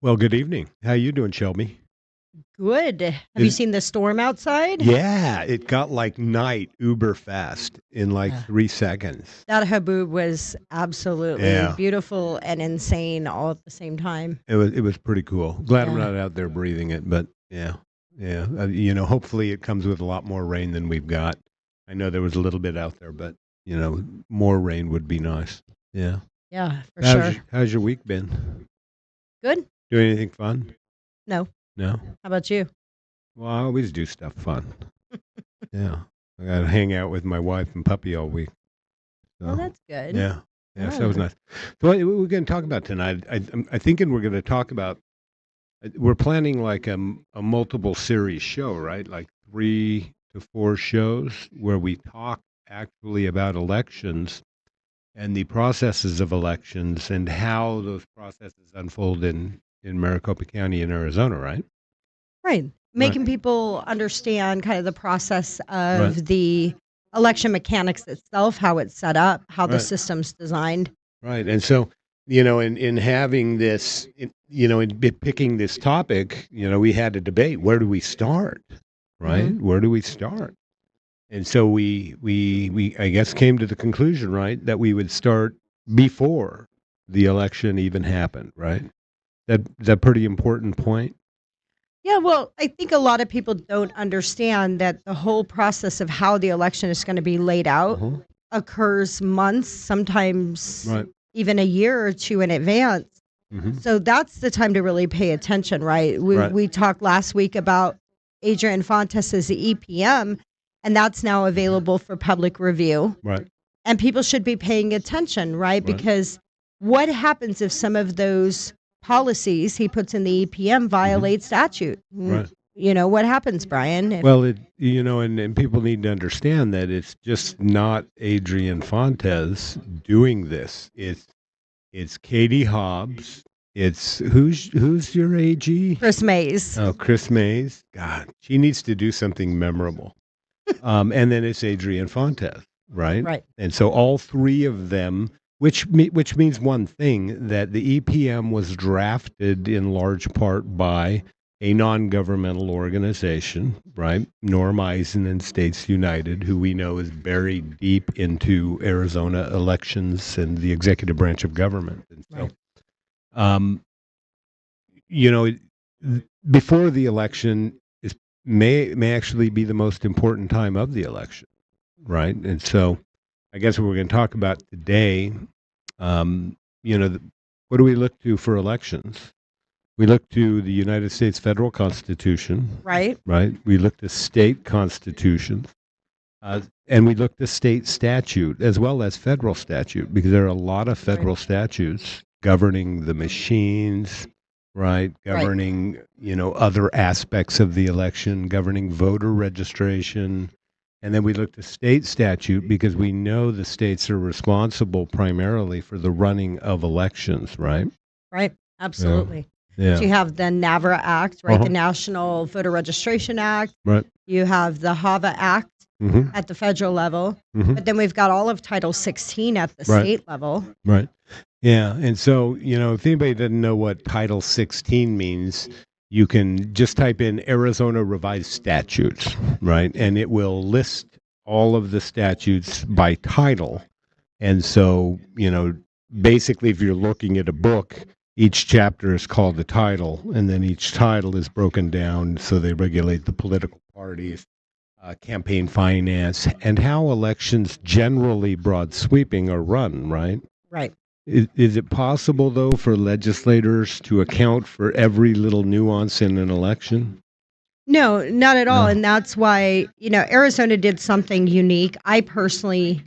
Well, good evening. How you doing, Shelby? Good. Have you Is seen the storm outside? Yeah, it got like night uber fast in like Yeah. 3 seconds. That haboob was absolutely Yeah, beautiful and insane all at the same time. it was pretty cool. Glad I'm Yeah. not out there breathing it, but yeah, yeah. Hopefully it comes with a lot more rain than we've got. I know there was a little bit out there, but more rain would be nice. Yeah. Yeah, for How's sure. your, how's your week been? Good? Doing anything fun? No. No. How about you? Well, I always do stuff fun. Yeah. I got to hang out with my wife and puppy all week. Oh, So, that's good. yeah. Yeah, so that was Yeah. nice. So what we're going to talk about tonight, I'm thinking we're going to talk about, we're planning like a multiple series show, right? Like 3 to 4 shows where we talk actually about elections and the processes of elections and how those processes unfold in Maricopa County in Arizona, right? Right. Right. Making people understand kind of the process Right. of the election mechanics itself, how it's set up, how the Right. system's designed. Right. And so, in having this, picking this topic, we had a debate. Where do we start? Right? Hmm. Where do we start? And so we I guess came to the conclusion, right, that we would start before the election even happened, right? That pretty important point. Yeah, well, I think a lot of people don't understand that the whole process of how the election is going to be laid out Uh-huh. occurs months, sometimes Right. even a year or two in advance. Hmm. So that's the time to really pay attention, right? We Right. we talked last week about Adrian Fontes' the EPM, and that's now available for public review. Right. And people should be paying attention, right? Right. Because what happens if some of those policies he puts in the EPM Hmm. violate statute? Right. What happens, Brian? Well, and people need to understand that it's just not Adrian Fontes doing this. It's Katie Hobbs. It's who's your AG? Chris Mays. Oh, Chris Mays. God, she needs to do something memorable. And then it's Adrian Fontes, right? Right. And so all three of them, which means one thing, that the EPM was drafted in large part by a non-governmental organization, right? Norm Eisen and States United, who we know is buried deep into Arizona elections and the executive branch of government. And so, Right. um, you know, before the election is may actually be the most important time of the election, right? And so, I guess what we're going to talk about today, um, what do we look to for elections? We look to the United States federal constitution, Right. right? We look to state constitutions, and we look to state statute as well as federal statute because there are a lot of Right. federal statutes governing the machines, right? Right. Governing, other aspects of the election, governing voter registration. And then we look to state statute because we know the states are responsible primarily for the running of elections, right? Right. Yeah. Absolutely. Yeah. So you have the NAVRA Act, right? Uh-huh. The National Voter Registration Act. Right. You have the HAVA Act Mm-hmm. at the federal level. Mm-hmm. But then we've got all of Title 16 at the Right. state level. Right. Yeah. And so, if anybody doesn't know what Title 16 means, you can just type in Arizona Revised Statutes, right? And it will list all of the statutes by title. And so, basically, if you're looking at a book, each chapter is called the title, and then each title is broken down so they regulate the political parties, campaign finance, and how elections generally broad sweeping are run, right? Right. Is it possible, though, for legislators to account for every little nuance in an election? No, not at all. No. And that's why, Arizona did something unique. I personally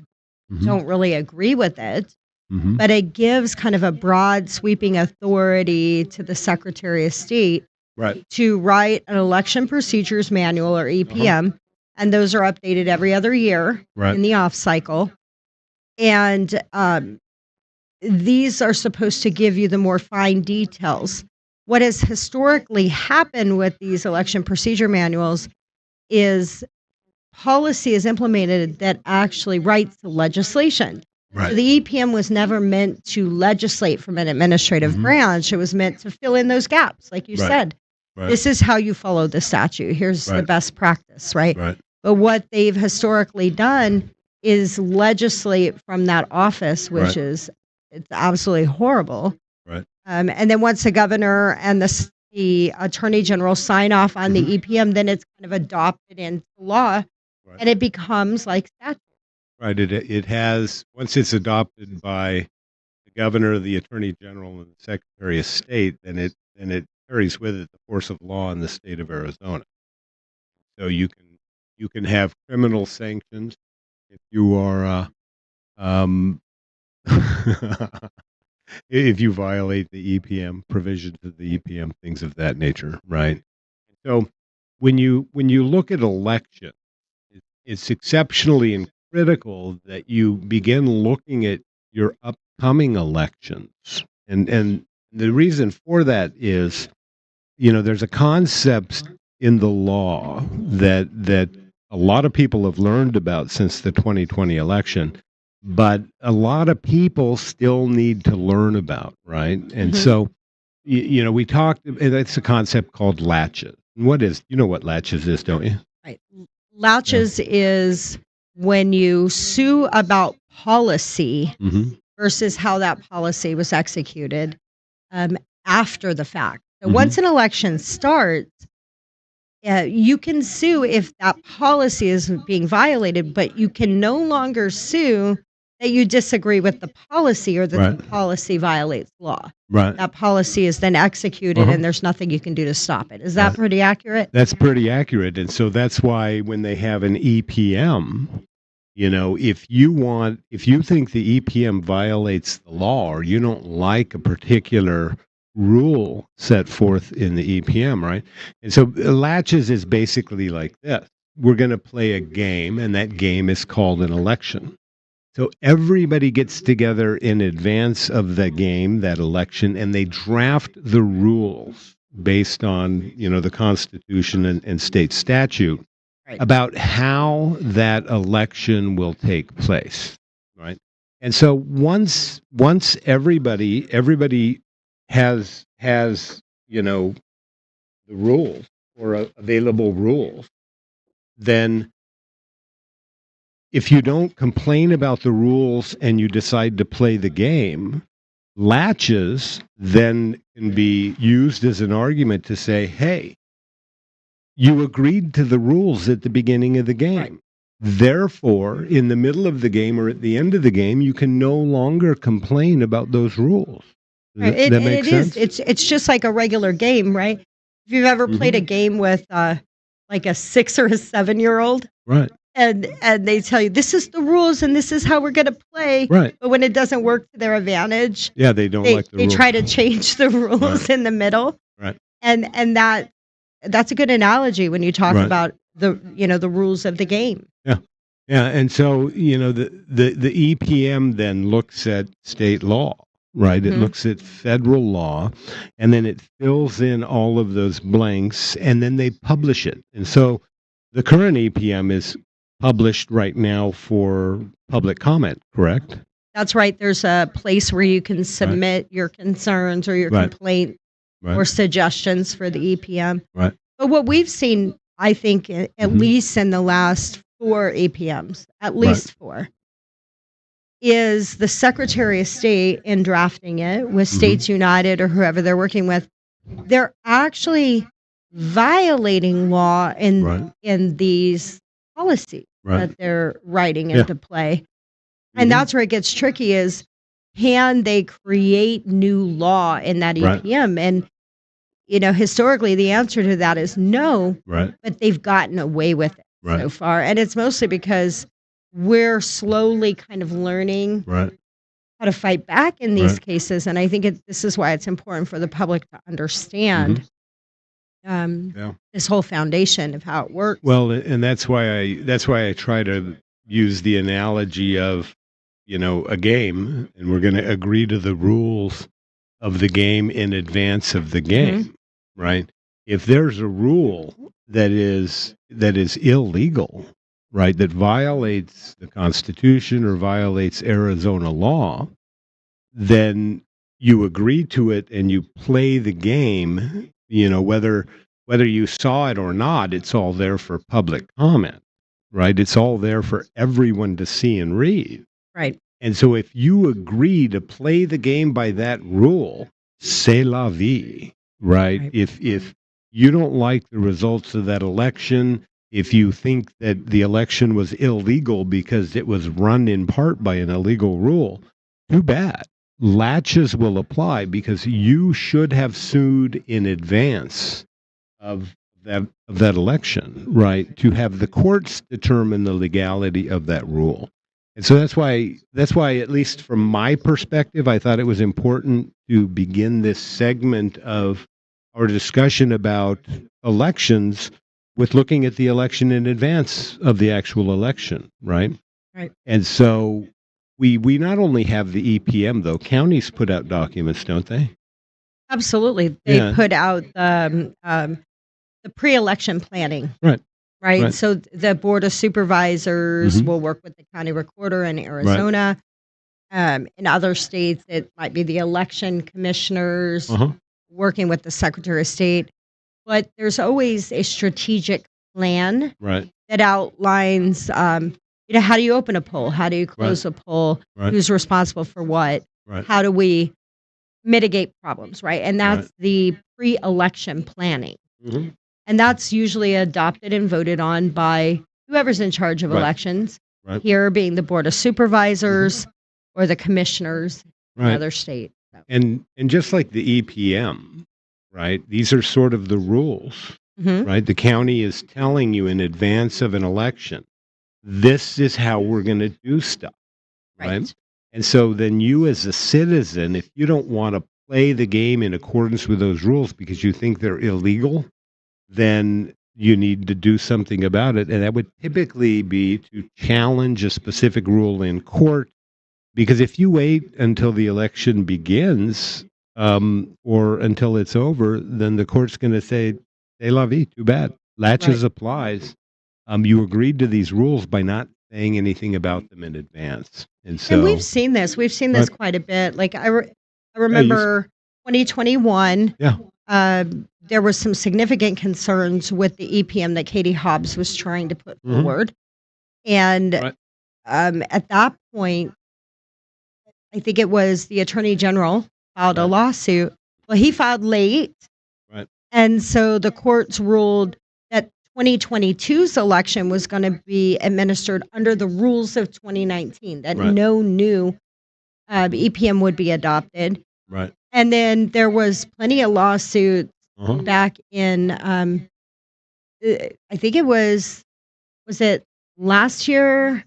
Mm-hmm. don't really agree with it, Mm-hmm. but it gives kind of a broad sweeping authority to the Secretary of State Right. to write an election procedures manual or EPM. And those are updated every other year Right. in the off cycle. And these are supposed to give you the more fine details. What has historically happened with these election procedure manuals is policy is implemented that actually writes the legislation. Right. So the EPM was never meant to legislate from an administrative Mhm. branch. It was meant to fill in those gaps, like you Right. said. Right. This is how you follow the statute. Here's the Right. best practice, right? Right. But what they've historically done is legislate from that office, which Right. is it's absolutely horrible. Right. And then once the governor and the attorney general sign off on Mhm. the EPM, then it's kind of adopted into law, Right. and it becomes like statute. Right. It has, once it's adopted by the governor, the attorney general, and the secretary of state, then it carries with it the force of law in the state of Arizona. So you can have criminal sanctions if you are um, if you violate the EPM provisions of the EPM, things of that nature, right? So when you look at election, it's exceptionally and critical that you begin looking at your upcoming elections, and the reason for that is, there's a concept in the law that a lot of people have learned about since the 2020 election, but a lot of people still need to learn about, right? And Mhm. so, we talked, and it's a concept called latches. And what latches is, don't you? Right. Yeah. Latches is when you sue about policy Mm-hmm. versus how that policy was executed um, after the fact. So Mm-hmm. once an election starts, you can sue if that policy is being violated, but you can no longer sue that you disagree with the policy or that Right. the policy violates law. Right. That policy is then executed Uh-huh. and there's nothing you can do to stop it. Is that Right. pretty accurate? That's pretty accurate. And so that's why when they have an EPM, if you think the EPM violates the law or you don't like a particular rule set forth in the EPM, right? And so latches is basically like this. We're going to play a game, and that game is called an election. So everybody gets together in advance of the game, that election, and they draft the rules based on, the Constitution and state statute Right. about how that election will take place, right? And so once everybody has the rules or available rules, then if you don't complain about the rules and you decide to play the game, latches then can be used as an argument to say, hey, you agreed to the rules at the beginning of the game. Right. Therefore, in the middle of the game or at the end of the game, you can no longer complain about those rules. Right. That make sense? It's just like a regular game, right? If you've ever played a game with like a 6 or a 7-year-old, Right. and they tell you this is the rules and this is how we're going to play, Right. but when it doesn't work to their advantage, Yeah, they don't they like the they rules. try to change the rules Right. in the middle, Right. and that's a good analogy when you talk Right. about the rules of the game. Yeah, and so the EPM then looks at state law, right? It Mhm. looks at federal law, and then it fills in all of those blanks, and then they publish it. And so the current EPM is published right now for public comment, correct? That's right. There's a place where you can submit your concerns or your Right. complaint or Right. suggestions for the EPM. Right. But what we've seen, I think, at Mhm. least in the last 4 EPMs, at Right. least 4, is the Secretary of State in drafting it with Mhm. States United or whoever they're working with. They're actually violating law Right. in these policies Right. that they're writing Yeah. into play. And Mhm. that's where it gets tricky is, can they create new law in that Right. EPM? And, historically, the answer to that is no, Right. but they've gotten away with it so Right. far. And it's mostly because we're slowly kind of learning Right. how to fight back in these Right. cases. And I think this is why it's important for the public to understand Yeah. this whole foundation of how it works. Well, and that's why I try to use the analogy of, a game, and we're going to agree to the rules of the game in advance of the game, right? If there's a rule that is illegal, right, that violates the Constitution or violates Arizona law, then you agree to it and you play the game, whether you saw it or not, it's all there for public comment, right? It's all there for everyone to see and read. Right. And so if you agree to play the game by that rule, c'est la vie, right? Right. If you don't like the results of that election, if you think that the election was illegal because it was run in part by an illegal rule, too bad. Latches will apply because you should have sued in advance of that election, right? To have the courts determine the legality of that rule. And so that's why at least from my perspective, I thought it was important to begin this segment of our discussion about elections with looking at the election in advance of the actual election, right? Right. And so we not only have the EPM though, counties put out documents, don't they? Absolutely. They Yeah. put out the pre-election planning, Right. right? Right. So the board of supervisors Mhm. will work with the county recorder in Arizona. In other states, it might be the election commissioners Uh-huh. working with the secretary of state. But there's always a strategic plan Right. that outlines, how do you open a poll? How do you close a poll? Right. Who's responsible for what? Right. How do we mitigate problems, right? And that's Right. the pre-election planning. Mhm. And that's usually adopted and voted on by whoever's in charge of Right. elections, Right. here being the board of supervisors or the commissioners in Right. other states. So, And just like the EPM, right? These are sort of the rules, mhm, right? The county is telling you in advance of an election, this is how we're going to do stuff, right? right. And so then you as a citizen, if you don't want to play the game in accordance with those rules because you think they're illegal, then you need to do something about it. And that would typically be to challenge a specific rule in court. Because if you wait until the election begins or until it's over, then the court's going to say, "C'est la vie, too bad. Latches Right. applies. You agreed to these rules by not saying anything about them in advance." And And we've so, seen this. We've seen right, this quite a bit. Like I yeah, remember 2021. yeah, There was some significant concerns with the EPM that Katie Hobbs was trying to put mhm, forward, and right, at that point, I think it was the attorney general filed a right, lawsuit. Well, he filed late, right, and so the courts ruled that 2022's election was going to be administered under the rules of 2019. That right, no new EPM would be adopted. right, And then there was plenty of lawsuits uh-huh, back in, I think was it last year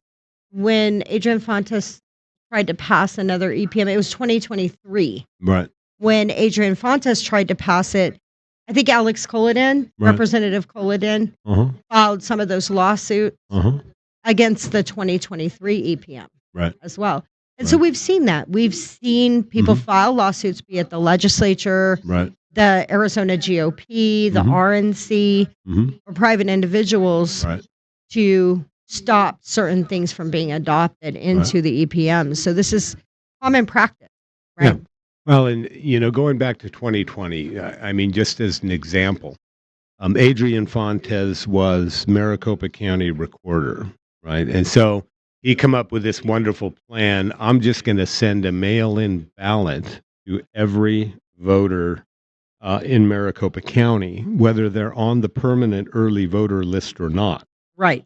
when Adrian Fontes tried to pass another EPM? It was 2023 right, when Adrian Fontes tried to pass it. I think Alex Colladin, right, Representative Colladin, uh-huh, filed some of those lawsuits uh-huh, against the 2023 EPM right, as well. And so right, we've seen that. We've seen people mhm, file lawsuits, be it the legislature, right, the Arizona GOP, the mhm, RNC, mhm, or private individuals right, to stop certain things from being adopted right. into the EPM. So this is common practice, Yeah. right? Well, and going back to 2020, I mean, just as an example, Adrian Fontes was Maricopa County recorder, right? And so he come up with this wonderful plan. I'm just going to send a mail-in ballot to every voter in Maricopa County, whether they're on the permanent early voter list or not. Right.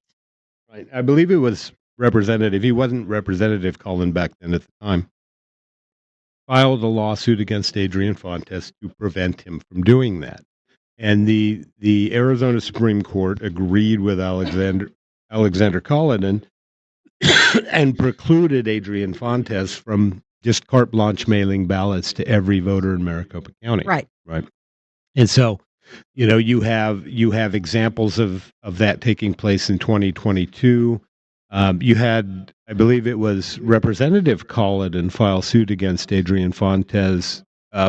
Right. I believe it was Representative. He wasn't Representative Cullen back then at the time. Filed a lawsuit against Adrian Fontes to prevent him from doing that. And the Arizona Supreme Court agreed with Alexander Cullen and precluded Adrian Fontes from just carte blanche mailing ballots to every voter in Maricopa County. Right. Right. And so, you have examples of that taking place in 2022. You had, I believe it was Representative Cullen file suit against Adrian Fontes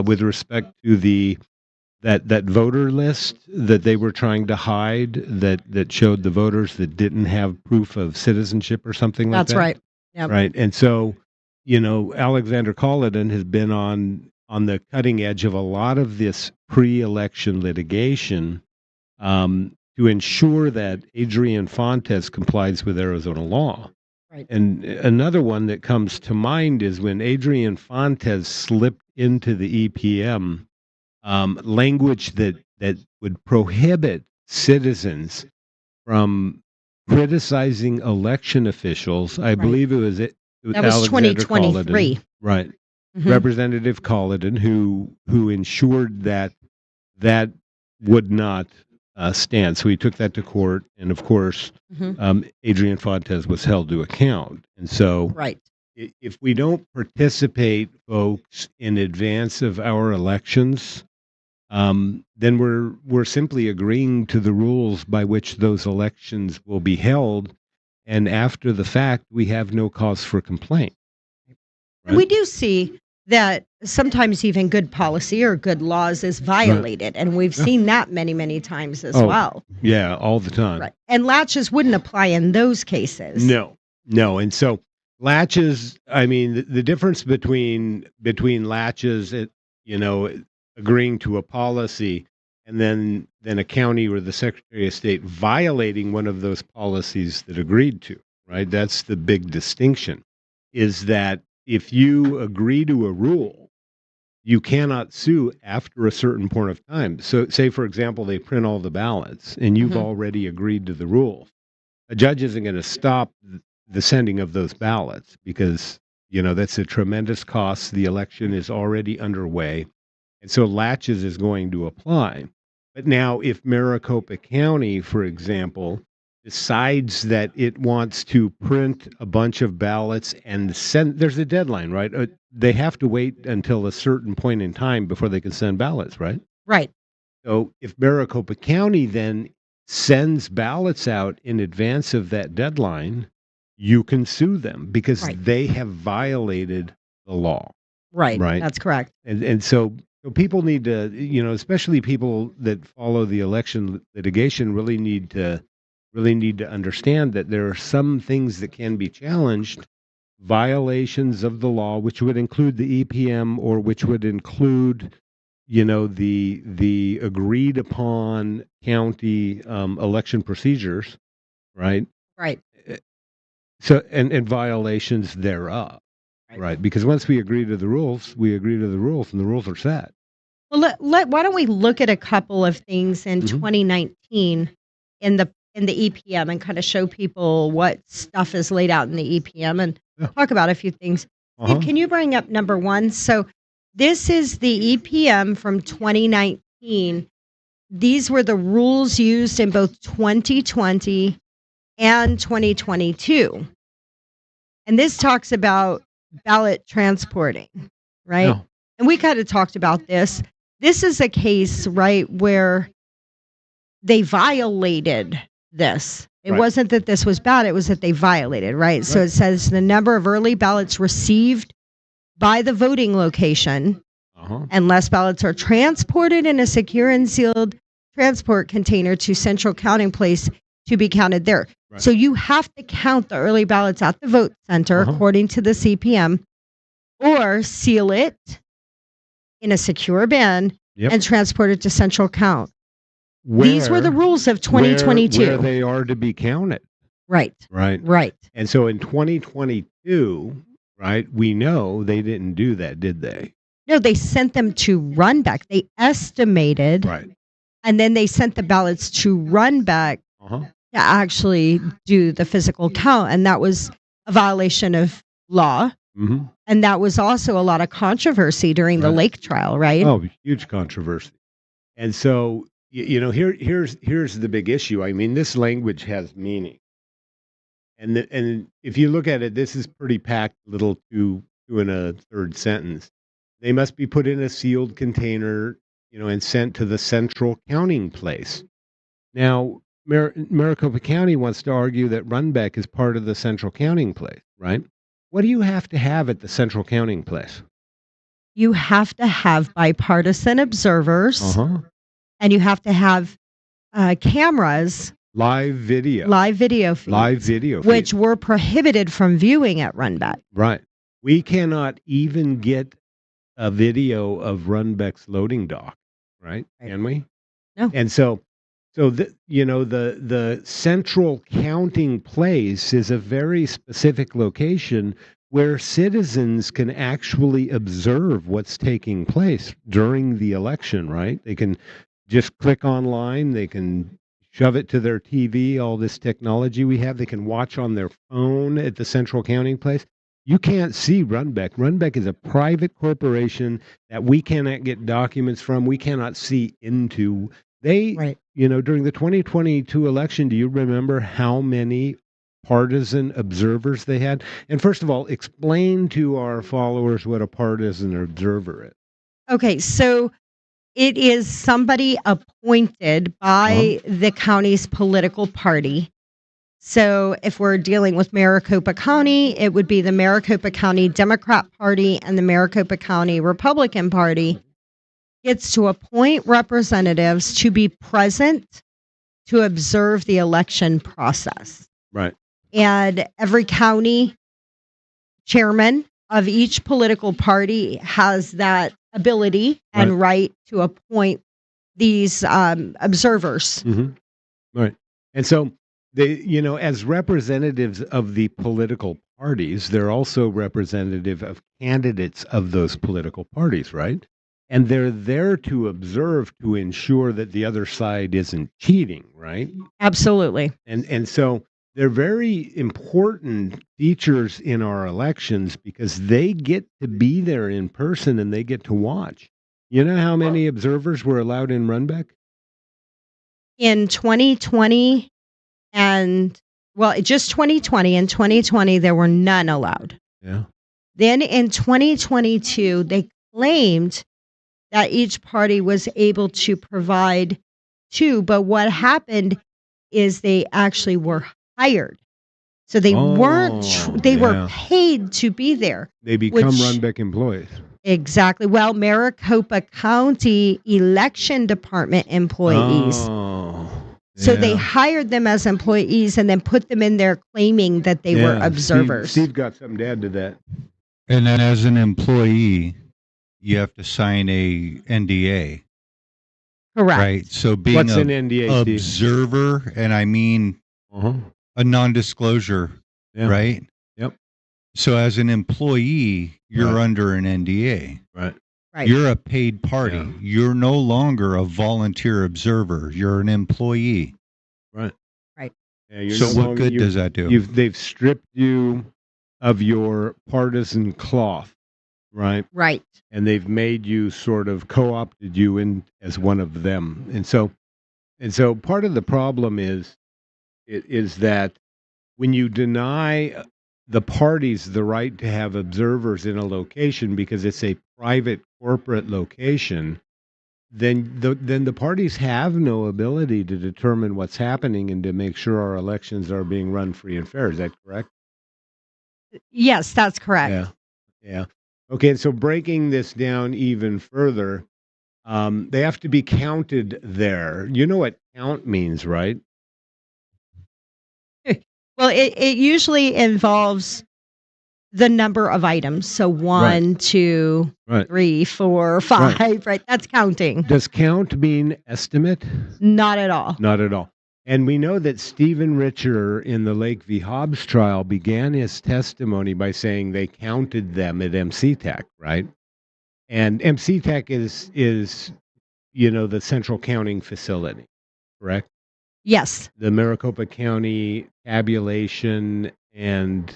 with respect to the that voter list that they were trying to hide that showed the voters that didn't have proof of citizenship or something like That's that. right. Yep. Right. And so, Alexander Culloden has been on the cutting edge of a lot of this pre-election litigation to ensure that Adrian Fontes complies with Arizona law. Right. And another one that comes to mind is when Adrian Fontes slipped into the EPM language that would prohibit citizens from criticizing election officials. I Right. believe it was That was Alexander 2023. Culloden, right? Mhm. Representative Culloden, who ensured that would not stand. So he took that to court, and of course, Mhm. Adrian Fontes was held to account. And so, Right. if we don't participate, folks, in advance of our elections, then we're simply agreeing to the rules by which those elections will be held, and after the fact, we have no cause for complaint. And we Right? do see that sometimes even good policy or good laws is Right. violated, and we've Yeah. seen that many, many times as Oh, well. yeah, all the time. Right. And latches wouldn't apply in those cases. No, no, and so latches. I mean, the difference between latches, you know, agreeing to a policy, and then a county or the Secretary of State violating one of those policies that agreed to. Right. That's the big distinction. Is that if you agree to a rule, you cannot sue after a certain point of time. So, say for example, they print all the ballots, and you've Mhm. already agreed to the rule. A judge isn't going to stop the sending of those ballots because that's a tremendous cost. The election is already underway, and so latches is going to apply. But now, if Maricopa County, for example, decides that it wants to print a bunch of ballots and send, there's a deadline, right? They have to wait until a certain point in time before they can send ballots, right? Right. So if Maricopa County then sends ballots out in advance of that deadline, you can sue them because Right. they have violated the law, Right. right? That's correct. And so people need to, especially people that follow the election litigation, really need to understand that there are some things that can be challenged, violations of the law, which would include the EPM or which would include the agreed upon county election procedures, right? Right. Eh, So and violations thereof, Right. right? Because once we agree to the rules, we agree to the rules, and the rules are set. Well, why don't we look at a couple of things in Hmm. 2019 in the EPM and kind of show people what stuff is laid out in the EPM and Yeah. talk about a few things. Uh Steve, huh. can you bring up number one? So this is the EPM from 2019. These were the rules used in both 2020 and 2022. And this talks about ballot transporting, right? Yeah. And we kind of talked about this. This is a case, right, where they violated this. It Right. wasn't that this was bad, it was that they violated, right? So Right. it says the number of early ballots received by the voting location, Uh huh. unless ballots are transported in a secure and sealed transport container to central counting place to be counted there. Right. So you have to count the early ballots at the vote center Uh huh. according to the CPM or seal it in a secure bin Yep. and transport it to central count. These were the rules of 2022. Where they are to be counted, Right. right? Right. And so in 2022, right, we know they didn't do that, did they? No, they sent them to Runback. They estimated, Right. and then they sent the ballots to Runback Uh huh. to actually do the physical count. And that was a violation of law. Mm-hmm. And that was also a lot of controversy during the Right. Lake trial, right? Oh, huge controversy. And so, here's the big issue. I mean, this language has meaning, and if you look at it, this is pretty packed, little two and a third sentence. They must be put in a sealed container, and sent to the central counting place. Now, Maricopa County wants to argue that Runbeck is part of the central counting place, right? What do you have to have at the central counting place? You have to have bipartisan Uh observers huh. and you have to have cameras, Live video. live video feeds, Live video which feeds. were prohibited from viewing at RunBet. Right. We cannot even get a video of Runbeck's loading dock, right? Right. Can we? No. And so the central counting place is a very specific location where citizens can actually observe what's taking place during the election, right? They can just click online, they can shove it to their TV, all this technology we have, they can watch on their phone at the central counting place. You can't see Runbeck. Runbeck is a private corporation that we cannot get documents from, we cannot see into. They, Right. during the 2022 election, do you remember how many partisan observers they had? And first of all, explain to our followers what a partisan observer is. Okay, so it is somebody appointed by the county's political party. So if we're dealing with Maricopa County, it would be the Maricopa County Democrat Party and the Maricopa County Republican Party gets to appoint representatives to be present to observe the election process. Right. And every county chairman of each political party has that ability and right to appoint these observers. Mm-hmm. Right. And so they, as representatives of the political parties, they're also representative of candidates of those political parties, right? And they're there to observe to ensure that the other side isn't cheating, right? Absolutely. And so they're very important features in our elections because they get to be there in person and they get to watch. You know how many observers were allowed in Runbeck? In 2020 just 2020 and 2020, there were none allowed. Yeah. Then in 2022, they claimed that each party was able to provide two, but what happened is they actually were hired. So they were paid to be there. They become Runbeck employees. Exactly. Well, Maricopa County Election Department employees. So they hired them as employees and then put them in there claiming that they were observers. Steve got something to add to that. And then as an employee, you have to sign a NDA. Correct. Right. So being What's an NDA, Steve? observer, and I mean a non-disclosure, right? Yep. So as an employee, you're under an NDA. Right. Right. You're a paid party. Yeah. You're no longer a volunteer observer. You're an employee. Right. Right. Yeah, So what good does that do? They've stripped you of your partisan cloth, right? Right. And they've made you sort of co-opted you in as one of them. And so part of the problem is that when you deny the parties the right to have observers in a location because it's a private corporate location, then the parties have no ability to determine what's happening and to make sure our elections are being run free and fair. Is that correct? Yes, that's correct. Yeah. Yeah. Okay, and so breaking this down even further, they have to be counted there. You know what count means, right? Well, it usually involves the number of items. So 1, 2, 3, 4, 5, right? That's counting. Does count mean estimate? Not at all. Not at all. And we know that Stephen Richer in the Lake v. Hobbs trial began his testimony by saying they counted them at MCTech, right? And MCTech is the central counting facility, correct? Yes. The Maricopa County Tabulation and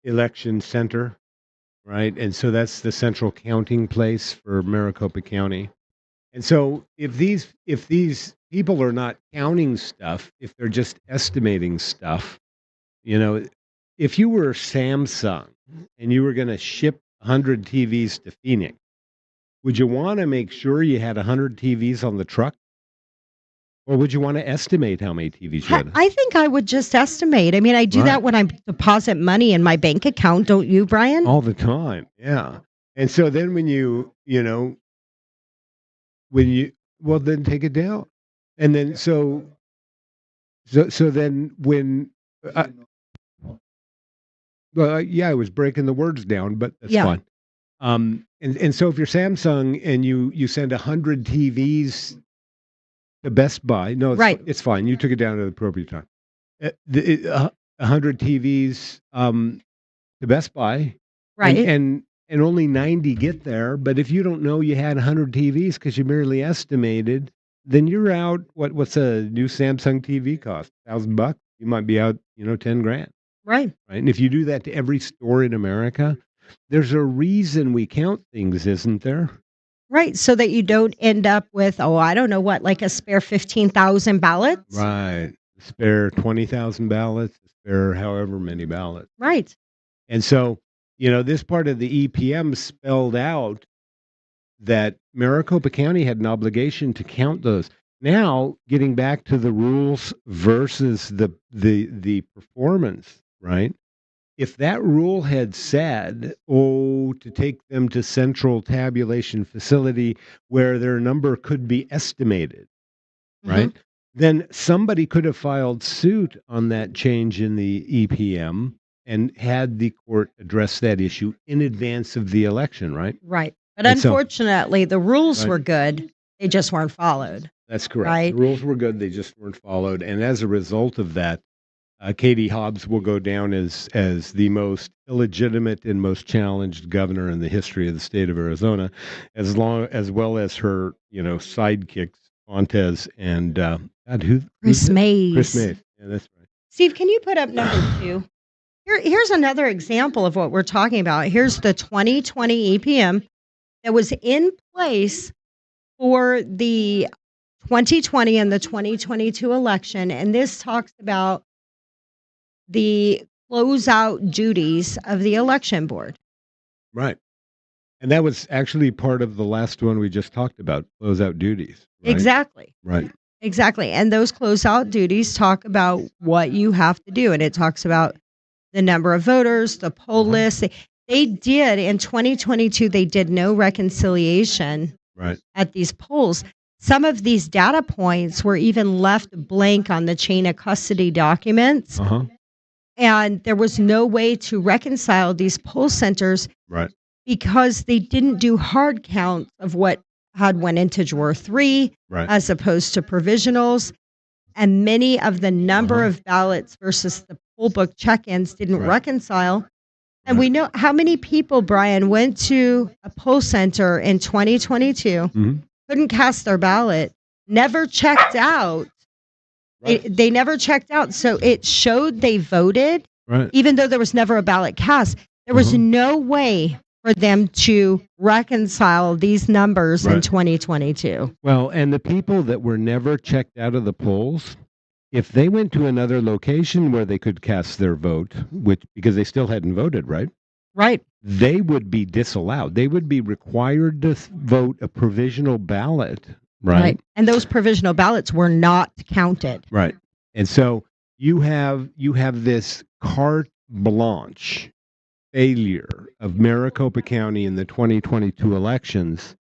Election Center, right? And so that's the central counting place for Maricopa County. And so if these people are not counting stuff, if they're just estimating stuff, if you were Samsung and you were going to ship 100 TVs to Phoenix, would you want to make sure you had 100 TVs on the truck? Or would you want to estimate how many TVs you had? I think I would just estimate. I mean, I do that when I deposit money in my bank account, don't you, Brian? All the time, yeah. And so then when when you well, then take it down. And then so then when uh, well, yeah, I was breaking the words down, but that's Yeah. fine. And so if you're Samsung and you send 100 TVs to Best Buy, no, Right. it's fine. You took it down at the appropriate time. 100 TVs to Best Buy, and Right. and and only 90 get there. But if you don't know you had 100 TVs because you merely estimated, then you're out. What's a new Samsung TV cost? $1,000. You might be out, 10 grand, Right. right? And if you do that to every store in America, there's a reason we count things, isn't there? Right. So that you don't end up with, oh, I don't know what, like a spare 15,000 ballots. Right. Spare 20,000 ballots, spare however many ballots. Right. And so, this part of the EPM spelled out that Maricopa County had an obligation to count those. Now, getting back to the rules versus the performance, right? If that rule had said, to take them to central tabulation facility where their number could be estimated, Mhm. right? Then somebody could have filed suit on that change in the EPM and had the court address that issue in advance of the election, right? Right. But And so unfortunately, the rules right, were good. They just weren't followed. that's correct. The Right. rules were good, they just weren't followed. And as a result of that, Katie Hobbs will go down as the most illegitimate and most challenged governor in the history of the state of Arizona, as well as her, sidekicks Fontes and God, who's Chris that? Chris Mays. Mays. Yeah, that's Steve, can you put up number 2? Here's another example of what we're talking about. Here's the 2020 EPM that was in place for the 2020 and the 2022 election. And this talks about the closeout duties of the election board. right. And that was actually part of the last one we just talked about, closeout duties, right? Exactly. Right. Exactly. And those closeout duties talk about what you have to do. And it talks about the number of voters, the poll Uh-huh. list. They did in 2022, they did no reconciliation Right. at these polls. Some of these data points were even left blank on the chain of custody documents. Uh-huh. And there was no way to reconcile these poll centers Right. because they didn't do hard counts of what had went into drawer 3 Right. as opposed to provisionals. And many of the number Uh-huh. of ballots versus the poll book check-ins didn't Right. reconcile. And Right. we know how many people, Brian, went to a poll center in 2022, Mhm. couldn't cast their ballot, never checked out. Right. They never checked out. So it showed they voted, Right. even though there was never a ballot cast. There was Uh-huh. no way for them to reconcile these numbers in Right. 2022. Well, and the people that were never checked out of the polls, if they went to another location where they could cast their vote, which because they still hadn't voted, right? Right. They would be disallowed. They would be required to vote a provisional ballot, right? And those provisional ballots were not counted. Right. And so you have this carte blanche failure of Maricopa County in the 2022 elections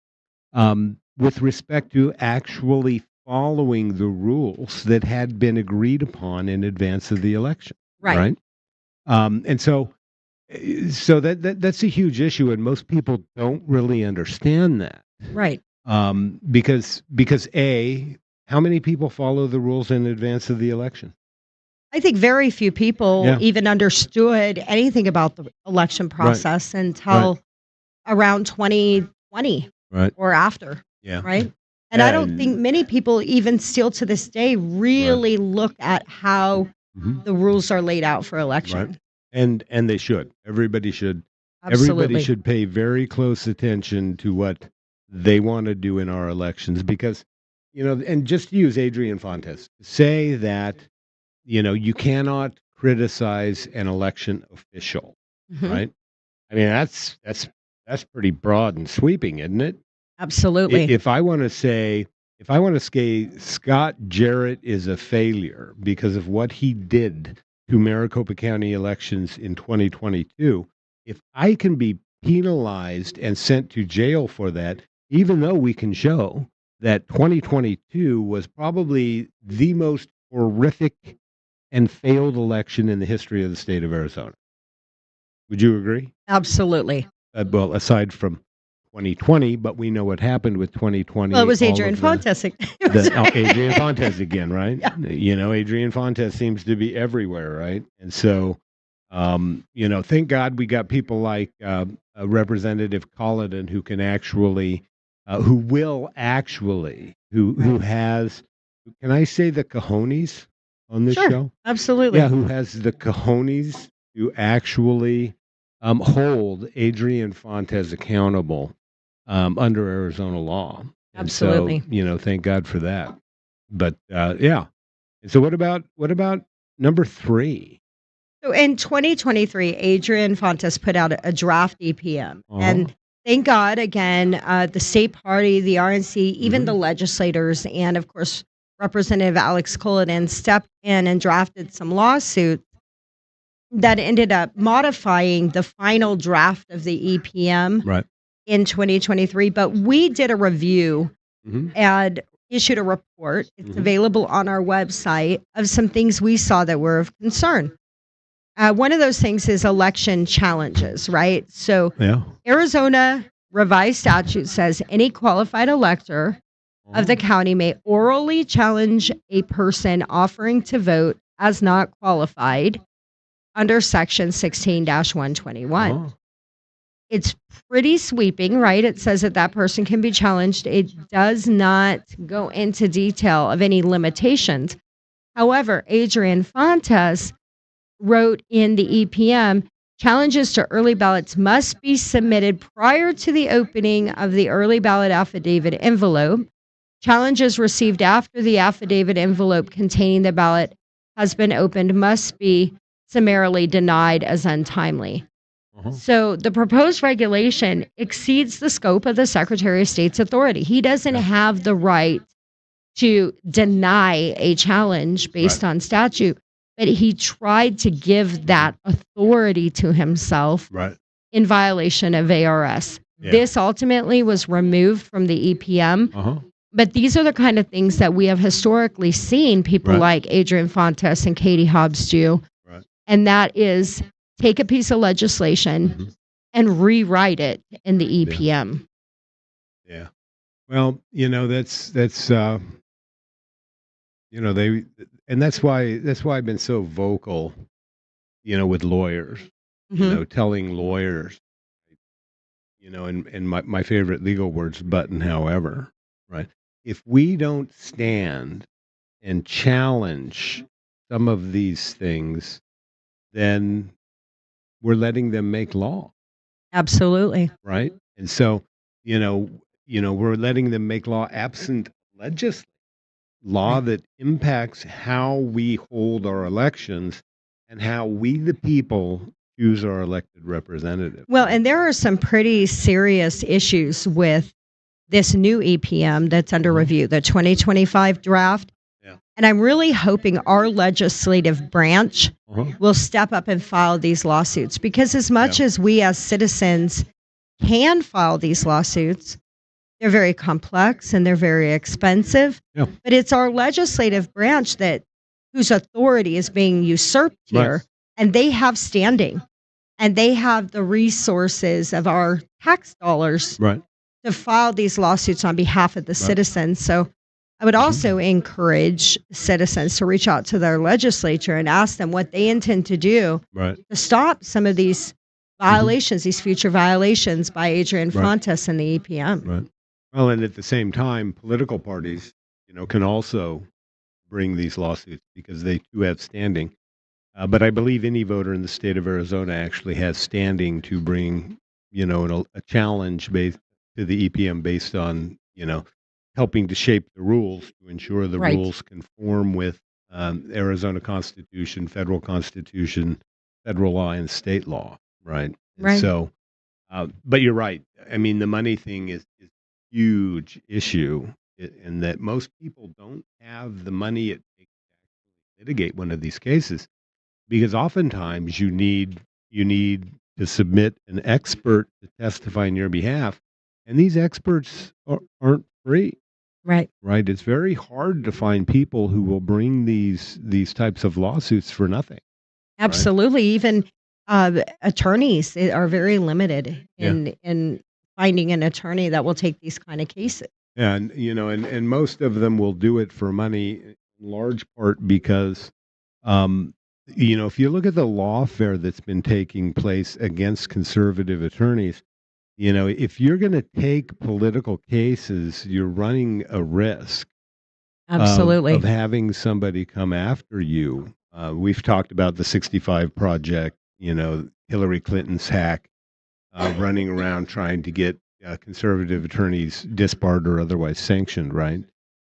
with respect to actually following the rules that had been agreed upon in advance of the election. Right. And so that's a huge issue, and most people don't really understand that. Right. Because how many people follow the rules in advance of the election? I think very few people Yeah. even understood anything about the election process until around 2020 Right. or after. Yeah. Right. And I don't And- think many people, even still to this day, really look at how Mhm. the rules are laid out for election. Right. And they should. Everybody should. Absolutely. Everybody should pay very close attention to what they want to do in our elections because, and just use Adrian Fontes. Say that, you cannot criticize an election official, Mhm. right? I mean, that's pretty broad and sweeping, isn't it? Absolutely. If I want to say Scott Jarrett is a failure because of what he did to Maricopa County elections in 2022, if I can be penalized and sent to jail for that, even though we can show that 2022 was probably the most horrific and failed election in the history of the state of Arizona. Would you agree? Absolutely. Well, aside from 2020, but we know what happened with Well, it 2020, was all Adrian of the Fontes. It was Adrian Fontes again, right? yeah. Adrian Fontes seems to be everywhere, right? And so, thank God we got people like Representative Colladin who can actually, who will actually, who Right. has, can I say the cojones on this Sure. show? Absolutely. Yeah, who has the cojones to actually hold Adrian Fontes accountable under Arizona law. And so, Absolutely. thank God for that. But yeah. And so what about number 3? So in 2023, Adrian Fontes put out a draft EPM. Uh-huh. And thank God, again, the state party, the RNC, even the Mhm. legislators, and of course, Representative Alex Cullinan stepped in and drafted some lawsuits that ended up modifying the final draft of the EPM Right. in 2023. But we did a review Mhm. and issued a report. It's Mhm. available on our website of some things we saw that were of concern. One of those things is election challenges, right? So, Yeah. Arizona revised statute says any qualified elector of the Uh-huh. county may orally challenge a person offering to vote as not qualified under section 16-121. Uh-huh. It's pretty sweeping, right? It says that that person can be challenged. It does not go into detail of any limitations. However, Adrian Fontes wrote in the EPM, challenges to early ballots must be submitted prior to the opening of the early ballot affidavit envelope. Challenges received after the affidavit envelope containing the ballot has been opened must be summarily denied as untimely. Uh-huh. So the proposed regulation exceeds the scope of the Secretary of State's authority. He doesn't Yeah. have the right to deny a challenge Right. based on statute, but he tried to give that authority to himself Right. in violation of ARS. Yeah. This ultimately was removed from the EPM, Uh-huh. but these are the kind of things that we have historically seen people Right. like Adrian Fontes and Katie Hobbs do, Right. and that is take a piece of legislation Mhm. and rewrite it in the Yeah. EPM. Yeah. Well, that's they and that's why I've been so vocal, with lawyers, Mhm. telling lawyers, and my favorite legal words, but and however, right? If we don't stand and challenge some of these things, then we're letting them make law, Absolutely. right? And so, we're letting them make law absent legislation. Law Right. that impacts how we hold our elections and how we, the people, choose our elected representative. Well, and there are some pretty serious issues with this new EPM that's under Uh-huh. review, the 2025 draft. Yeah. And I'm really hoping our legislative branch Uh-huh. will step up and file these lawsuits because, as much Yeah. as we as citizens can file these lawsuits, they're very complex and they're very expensive. Yeah. But it's our legislative branch whose authority is being usurped Right. here, and they have standing and they have the resources of our tax dollars Right. to file these lawsuits on behalf of the Right. citizens. So I would Mhm. also encourage citizens to reach out to their legislature and ask them what they intend to do Right. to stop some of these violations, these future violations by Adrian Right. Fontes and the EPM. Right. Well, and at the same time, political parties, can also bring these lawsuits because they too have standing. But I believe any voter in the state of Arizona actually has standing to bring, a challenge based to the EPM based on, helping to shape the rules to ensure the Right. rules conform with Arizona Constitution, federal Constitution, federal law, and state law, right? And Right. so, but you're right. I mean, the money thing is a huge issue, in that most people don't have the money it takes to litigate one of these cases because oftentimes you need to submit an expert to testify on your behalf, and these experts aren't free. Right. right? It's very hard to find people who will bring these types of lawsuits for nothing, right? Absolutely. Even attorneys are very limited Yeah. in finding an attorney that will take these kind of cases. And and most of them will do it for money, in large part because if you look at the lawfare that's been taking place against conservative attorneys, if you're going to take political cases, you're running a risk of Absolutely. having somebody come after you. We've talked about the 65 Project, Hillary Clinton's hack, running around trying to get conservative attorneys disbarred or otherwise sanctioned, right?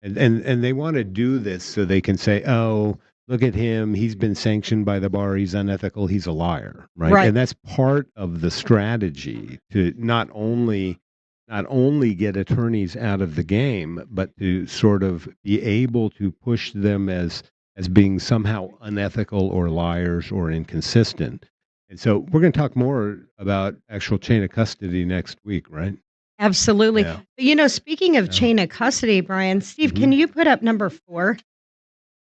And they want to do this so they can say, "Oh, look at him. He's been sanctioned by the bar. He's unethical. He's a liar." Right? Right. And that's part of the strategy to not only get attorneys out of the game, but to sort of be able to push them as being somehow unethical or liars or inconsistent. And so we're going to talk more about actual chain of custody next week, right? Absolutely. Yeah. But speaking of Yeah. chain of custody, Brian, Steve, can Mhm. you put up number 4?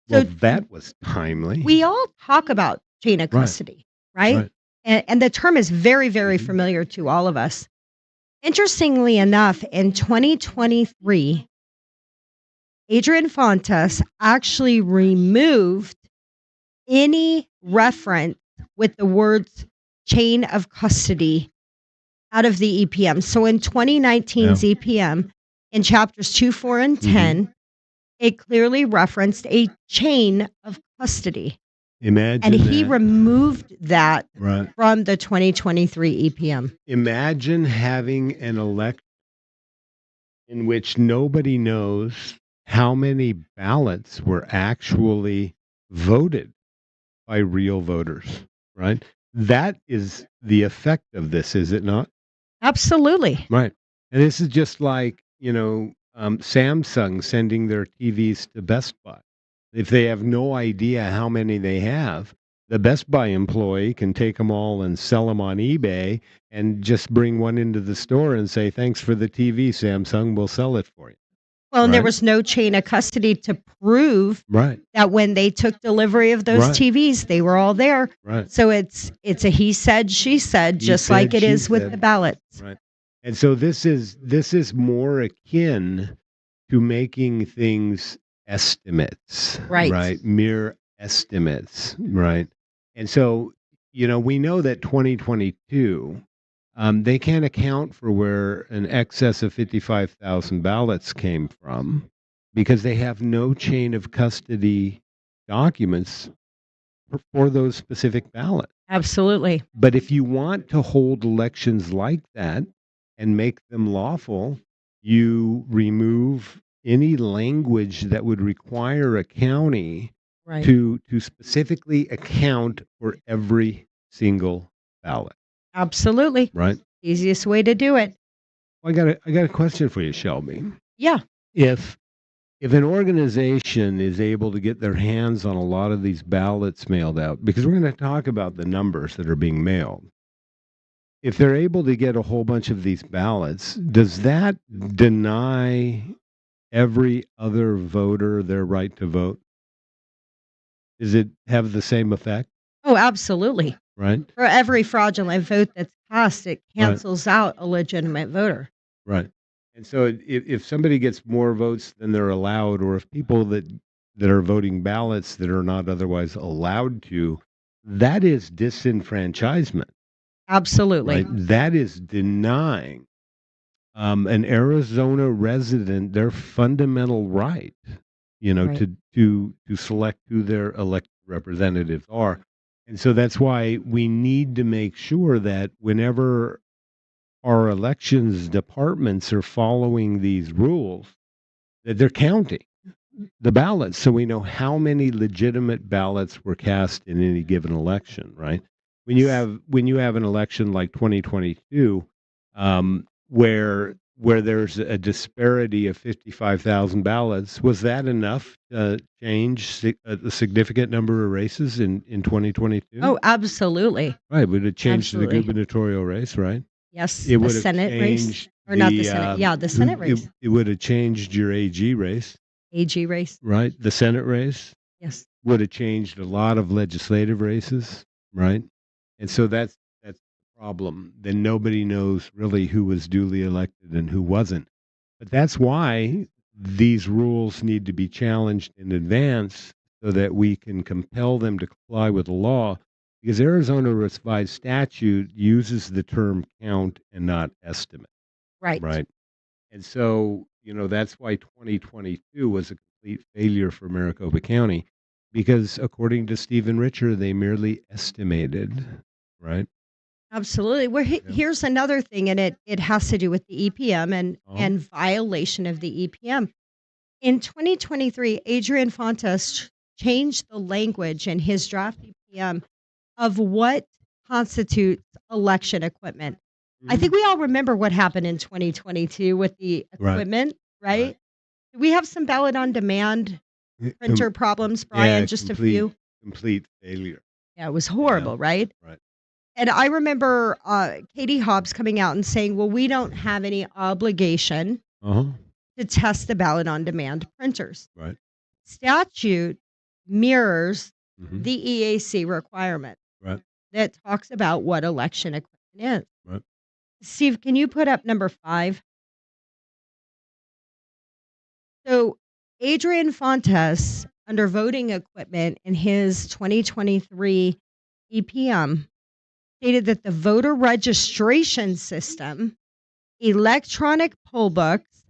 Well, So that was timely. we all talk about chain of Right. custody, right? Right. And the term is very, very Mhm. familiar to all of us. Interestingly enough, in 2023, Adrian Fontes actually removed any reference with the words chain of custody out of the EPM. So in 2019's Yeah. EPM, in chapters 2, 4, and Mhm. 10, it clearly referenced a chain of custody. And Imagine he that. removed that Right. from the 2023 EPM. Imagine having an election in which nobody knows how many ballots were actually voted by real voters, right? That is the effect of this, is it not? Absolutely. Right. And this is just like, Samsung sending their TVs to Best Buy. If they have no idea how many they have, the Best Buy employee can take them all and sell them on eBay and just bring one into the store and say, "Thanks for the TV, Samsung. We'll sell it for you." Well, and there Right? was no chain of custody to prove Right. that when they took delivery of those Right. TVs, they were all there. Right. So it's a he said, she said, He just like said, it she is with the said. ballots. Right. And so this is more akin to making things estimates, Right. right? Mere estimates, right? And so, we know that 2022, they can't account for where an excess of 55,000 ballots came from because they have no chain of custody documents for those specific ballots. Absolutely. But if you want to hold elections like that and make them lawful, you remove any language that would require a county Right. to specifically account for every single ballot, Absolutely. right? Easiest way to do it. I got a question for you, Shelby. Yeah. If an organization is able to get their hands on a lot of these ballots mailed out, because we're going to talk about the numbers that are being mailed, if they're able to get a whole bunch of these ballots, does that deny every other voter their right to vote? Does it have the same effect? Oh, absolutely. Right? For every fraudulent vote that's cast, it Right. cancels out a legitimate voter. Right. And so if somebody gets more votes than they're allowed, or if people that are voting ballots that are not otherwise allowed to, that is disenfranchisement, Absolutely. right? That is denying an Arizona resident their fundamental right, Right. to select who their elected representatives are. And so that's why we need to make sure that whenever our elections departments are following these rules, that they're counting the ballots so we know how many legitimate ballots were cast in any given election, right? When you have an election like 2022, where there's a disparity of 55,000 ballots, was that enough to change a significant number of races in 2022? Oh, absolutely. Right, would it change the Absolutely. gubernatorial race, right? Yes. It The would have Senate race. changed Or not the The Senate. Yeah, the Senate race. it would have changed your AG race, AG race. right? The Senate race Yes. would have changed a lot of legislative races, right? And so that's the problem. Then nobody knows really who was duly elected and who wasn't. But that's why these rules need to be challenged in advance so that we can compel them to comply with the law. Because Arizona revised statute uses the term count and not estimate, Right. right? And so, that's why 2022 was a complete failure for Maricopa County because according to Stephen Richer, they merely estimated, right? Absolutely. Yeah. Here's another thing, and it has to do with the EPM Uh-huh. and violation of the EPM. In 2023, Adrian Fontes changed the language in his draft EPM of what constitutes election equipment. I think we all remember what happened in 2022 with the Right. equipment, Right. right? We have some ballot on demand printer problems, Brian, just a few. Complete failure. Yeah, it was horrible, right? Right. And I remember Katie Hobbs coming out and saying, well, we don't have any obligation Uh-huh. to test the ballot on demand printers. Right. Statute mirrors Mhm. the EAC requirement Right. that talks about what election equipment is. Right. Steve, can you put up number 5? So Adrian Fontes, under voting equipment in his 2023 EPM, stated that the voter registration system, electronic poll books,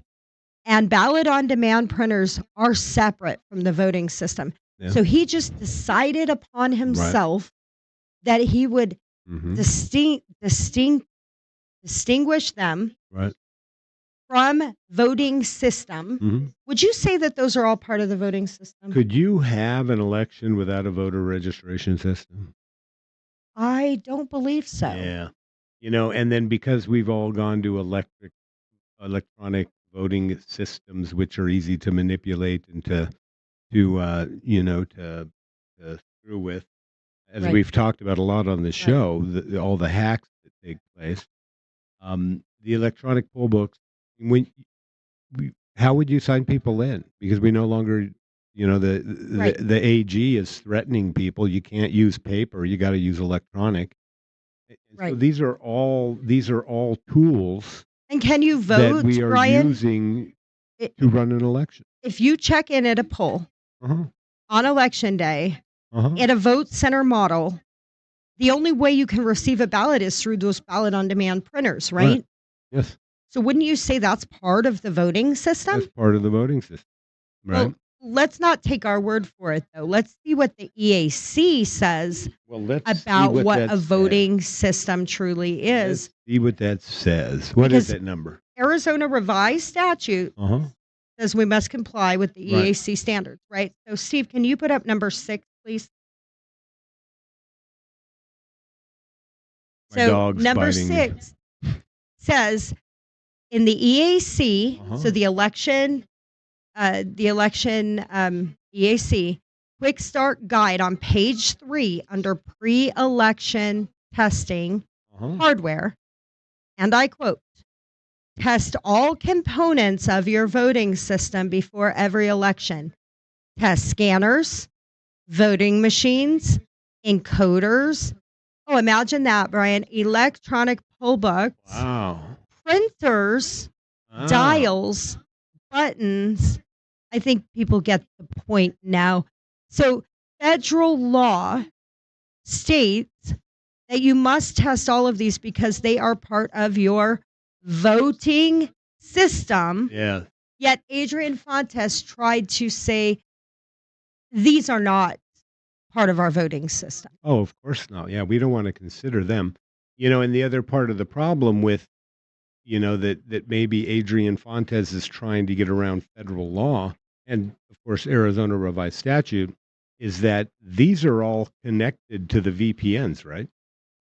and ballot on demand printers are separate from the voting system. Yeah. So he just decided upon himself that he would Mhm. distinguish them Right. from voting system. Mhm. Would you say that those are all part of the voting system? Could you have an election without a voter registration system? I don't believe so. Yeah. And then because we've all gone to electronic voting systems, which are easy to manipulate and to screw with, as Right. we've talked about a lot on the show, all the hacks that take place. The electronic poll books. How would you sign people in? Because we no longer, Right. the AG is threatening people. You can't use paper. You got to use electronic. And so Right. these are all tools And can you that vote, we are Brian? using I- to run an election. If you check in at a poll Uh-huh. on election day Uh-huh. at a vote center model, the only way you can receive a ballot is through those ballot on demand printers, right? Yes, So wouldn't you say that's part of the voting system? that's part of the voting system, right? Well, let's not take our word for it, though. Let's see what the EAC says Well, let's about see what that a says. voting system truly is. Let's see what that says. What is Because- that number? Arizona revised statute Uh-huh. says we must comply with the Right. EAC standards, right? So, Steve, can you put up number 6, please? My dog's number biting me. 6 says in the EAC, Uh-huh. so the election EAC quick start guide on page 3 under pre-election testing Uh-huh. hardware, and I quote, test all components of your voting system before every election. Test scanners, voting machines, encoders. Oh, imagine that, Brian. Electronic poll books, Wow. printers, Ah. dials, buttons. I think people get the point now. So, federal law states that you must test all of these because they are part of your voting system. Yeah. Yet Adrian Fontes tried to say these are not part of our voting system. Oh, of course not. Yeah, we don't want to consider them. And the other part of the problem with, that maybe Adrian Fontes is trying to get around federal law and, of course, Arizona revised statute is that these are all connected to the VPNs, right?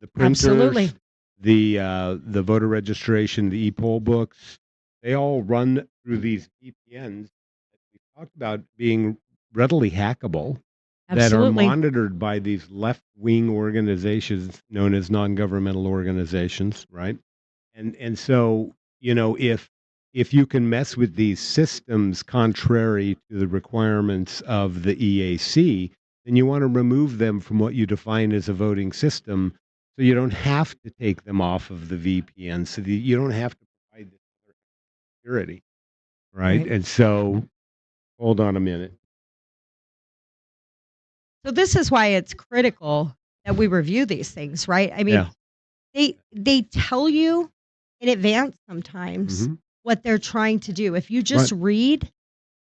The printers, Absolutely. the voter registration, the e-poll books, they all run through these VPNs that we talked about being readily hackable. That are Absolutely. monitored by these left-wing organizations known as non-governmental organizations, right? And so if you can mess with these systems contrary to the requirements of the EAC, then you want to remove them from what you define as a voting system, so you don't have to take them off of the VPN, so that you don't have to provide this other security, right? Right. And so, hold on a minute. So this is why it's critical that we review these things, right? I mean, Yeah. they tell you in advance sometimes Mhm. what they're trying to do. If you just Right. read,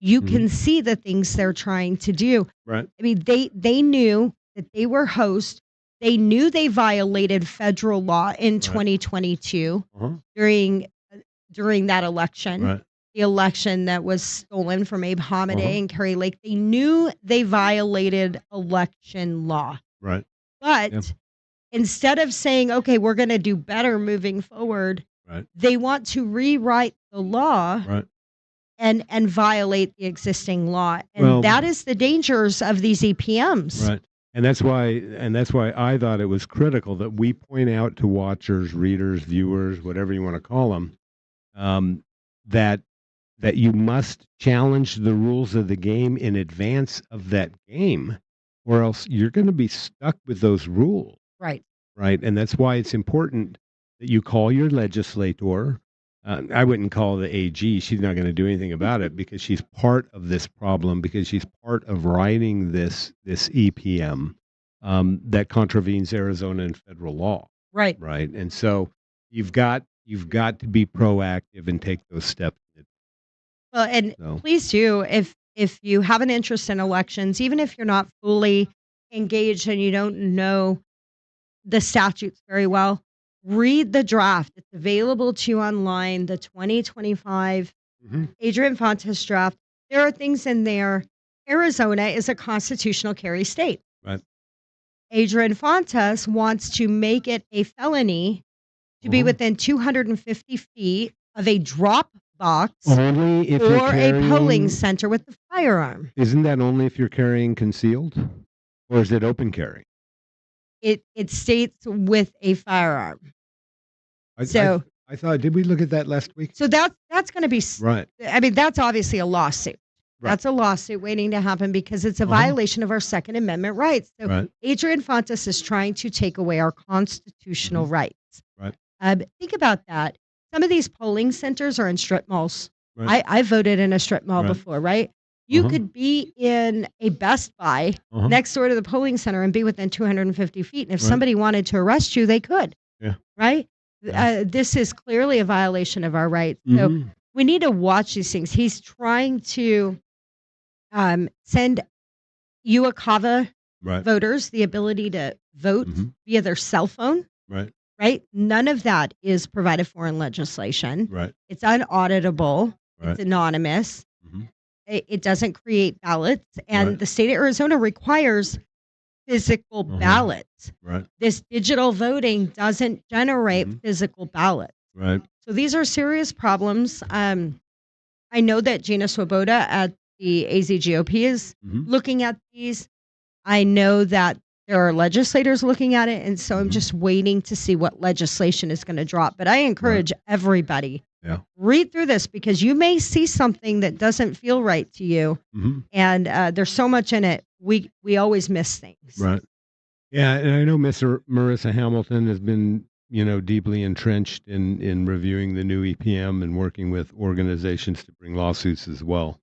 you Mhm. can see the things they're trying to do. Right. I mean, they knew that they were host. They knew they violated federal law in Right. 2022 Uh-huh. during during that election, Right. the election that was stolen from Abe Hamadeh Uh-huh. and Kerry Lake. They knew they violated election law. Right. But Yeah. instead of saying, okay, we're going to do better moving forward, Right. they want to rewrite the law Right. and violate the existing law. And Well, that is the dangers of these EPMs. right. And that's why I thought it was critical that we point out to watchers, readers, viewers, whatever you want to call them, um, that you must challenge the rules of the game in advance of that game, or else you're going to be stuck with those rules, Right. right? And that's why it's important that you call your legislator. I wouldn't call the AG. She's not going to do anything about it because she's part of this problem, because she's part of writing this EPM that contravenes Arizona and federal law, Right. right? And so you've got to be proactive and take those steps. Well, and So please do, if you have an interest in elections, even if you're not fully engaged and you don't know the statutes very well, read the draft. It's available to you online, the 2025 Mhm. Adrian Fontes draft. There are things in there. Arizona is a constitutional carry state. Right. Adrian Fontes wants to make it a felony to be Uh-huh. within 250 feet of a drop box Only if you're or a polling carrying. center with a firearm. Isn't that only if you're carrying concealed, or is it open carry? It states with a firearm. I So I thought, did we look at that last week? so that's going to be Right. I mean, that's obviously a lawsuit. Right. That's a lawsuit waiting to happen because it's a Uh-huh. violation of our Second Amendment rights. So Right. Adrian Fontes is trying to take away our constitutional Mhm. rights. Right. Think about that. Some of these polling centers are in strip malls. Right. I voted in a strip mall Right. before, right? You Uh-huh. could be in a Best Buy Uh-huh. next door to the polling center and be within 250 feet. And if Right. somebody wanted to arrest you, they could. Yeah. Right? Yeah. This is clearly a violation of our rights. So Mhm. we need to watch these things. He's trying to send UACAVA Right. voters the ability to vote Mhm. via their cell phone, Right. right? None of that is provided for in legislation. Right. It's unauditable. Right. It's anonymous. Mhm. It doesn't create ballots. And Right. the state of Arizona requires physical Uh-huh. ballots. Right. This digital voting doesn't generate Mhm. physical ballots. Right. So these are serious problems. I know that Gina Swoboda at the AZGOP is Mhm. looking at these. I know that there are legislators looking at it, and so I'm Mhm. just waiting to see what legislation is going to drop. But I encourage everybody, Yeah. read through this because you may see something that doesn't feel right to you, Mhm. and there's so much in it. We always miss things. Right. Yeah, and I know Miss Marissa Hamilton has been, deeply entrenched in reviewing the new EPM and working with organizations to bring lawsuits as well.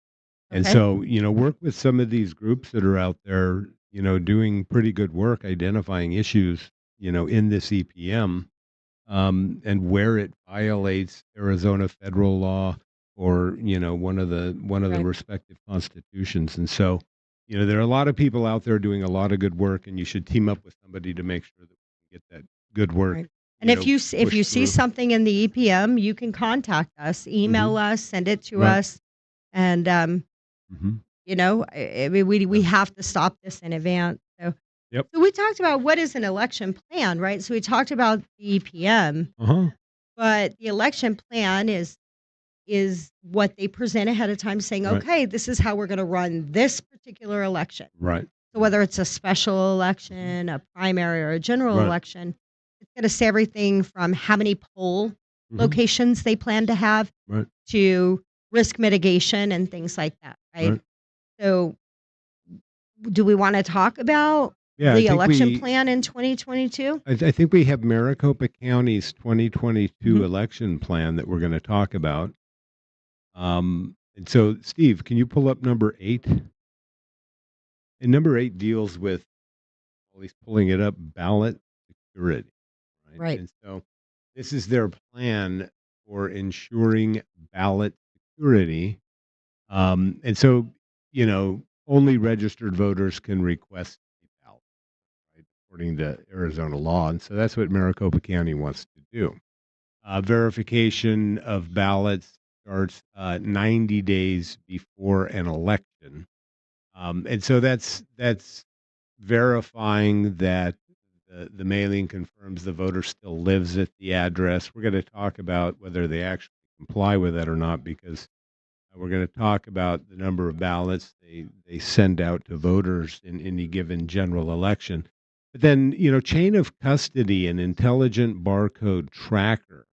And Okay. so, work with some of these groups that are out there, doing pretty good work identifying issues, in this EPM, and where it violates Arizona federal law or, one of the Right. respective constitutions. And so, there are a lot of people out there doing a lot of good work, and you should team up with somebody to make sure that we get that good work. Right. And if you pushed see through. something in the EPM, you can contact us, email Mhm. us, send it to Right. us, and Mhm. I mean, we Yeah. have to stop this in advance. So, Yep. so we talked about what is an election plan, right? So we talked about the EPM, Uh-huh. but the election plan is what they present ahead of time, saying, Right. okay, this is how we're going to run this particular election. Right. So whether it's a special election, a primary, or a general Right. election, it's going to say everything from how many poll Mhm. locations they plan to have Right. to risk mitigation and things like that, right? Right. So, do we want to talk about Yeah, I the think election we plan in 2022? I think we have Maricopa County's 2022 Mhm. election plan that we're going to talk about. And so, Steve, can you pull up number 8? And number 8 deals with, at least pulling it up, ballot security, right? Right. And so, this is their plan for ensuring ballot security. And so, only registered voters can request a ballot, right, according to Arizona law. And so that's what Maricopa County wants to do. Verification of ballots starts 90 days before an election. And so that's verifying that the mailing confirms the voter still lives at the address. We're going to talk about whether they actually comply with that or not, because we're going to talk about the number of ballots they send out to voters in any given general election. But then, chain of custody and intelligent barcode tracker.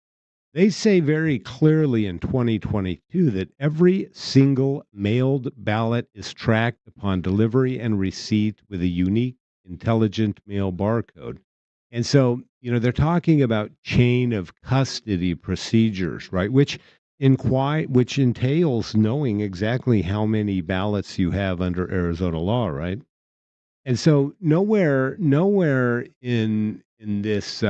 They say very clearly in 2022 that every single mailed ballot is tracked upon delivery and receipt with a unique intelligent mail barcode. And so, they're talking about chain of custody procedures, right? Which entails knowing exactly how many ballots you have under Arizona law, right? And so nowhere in this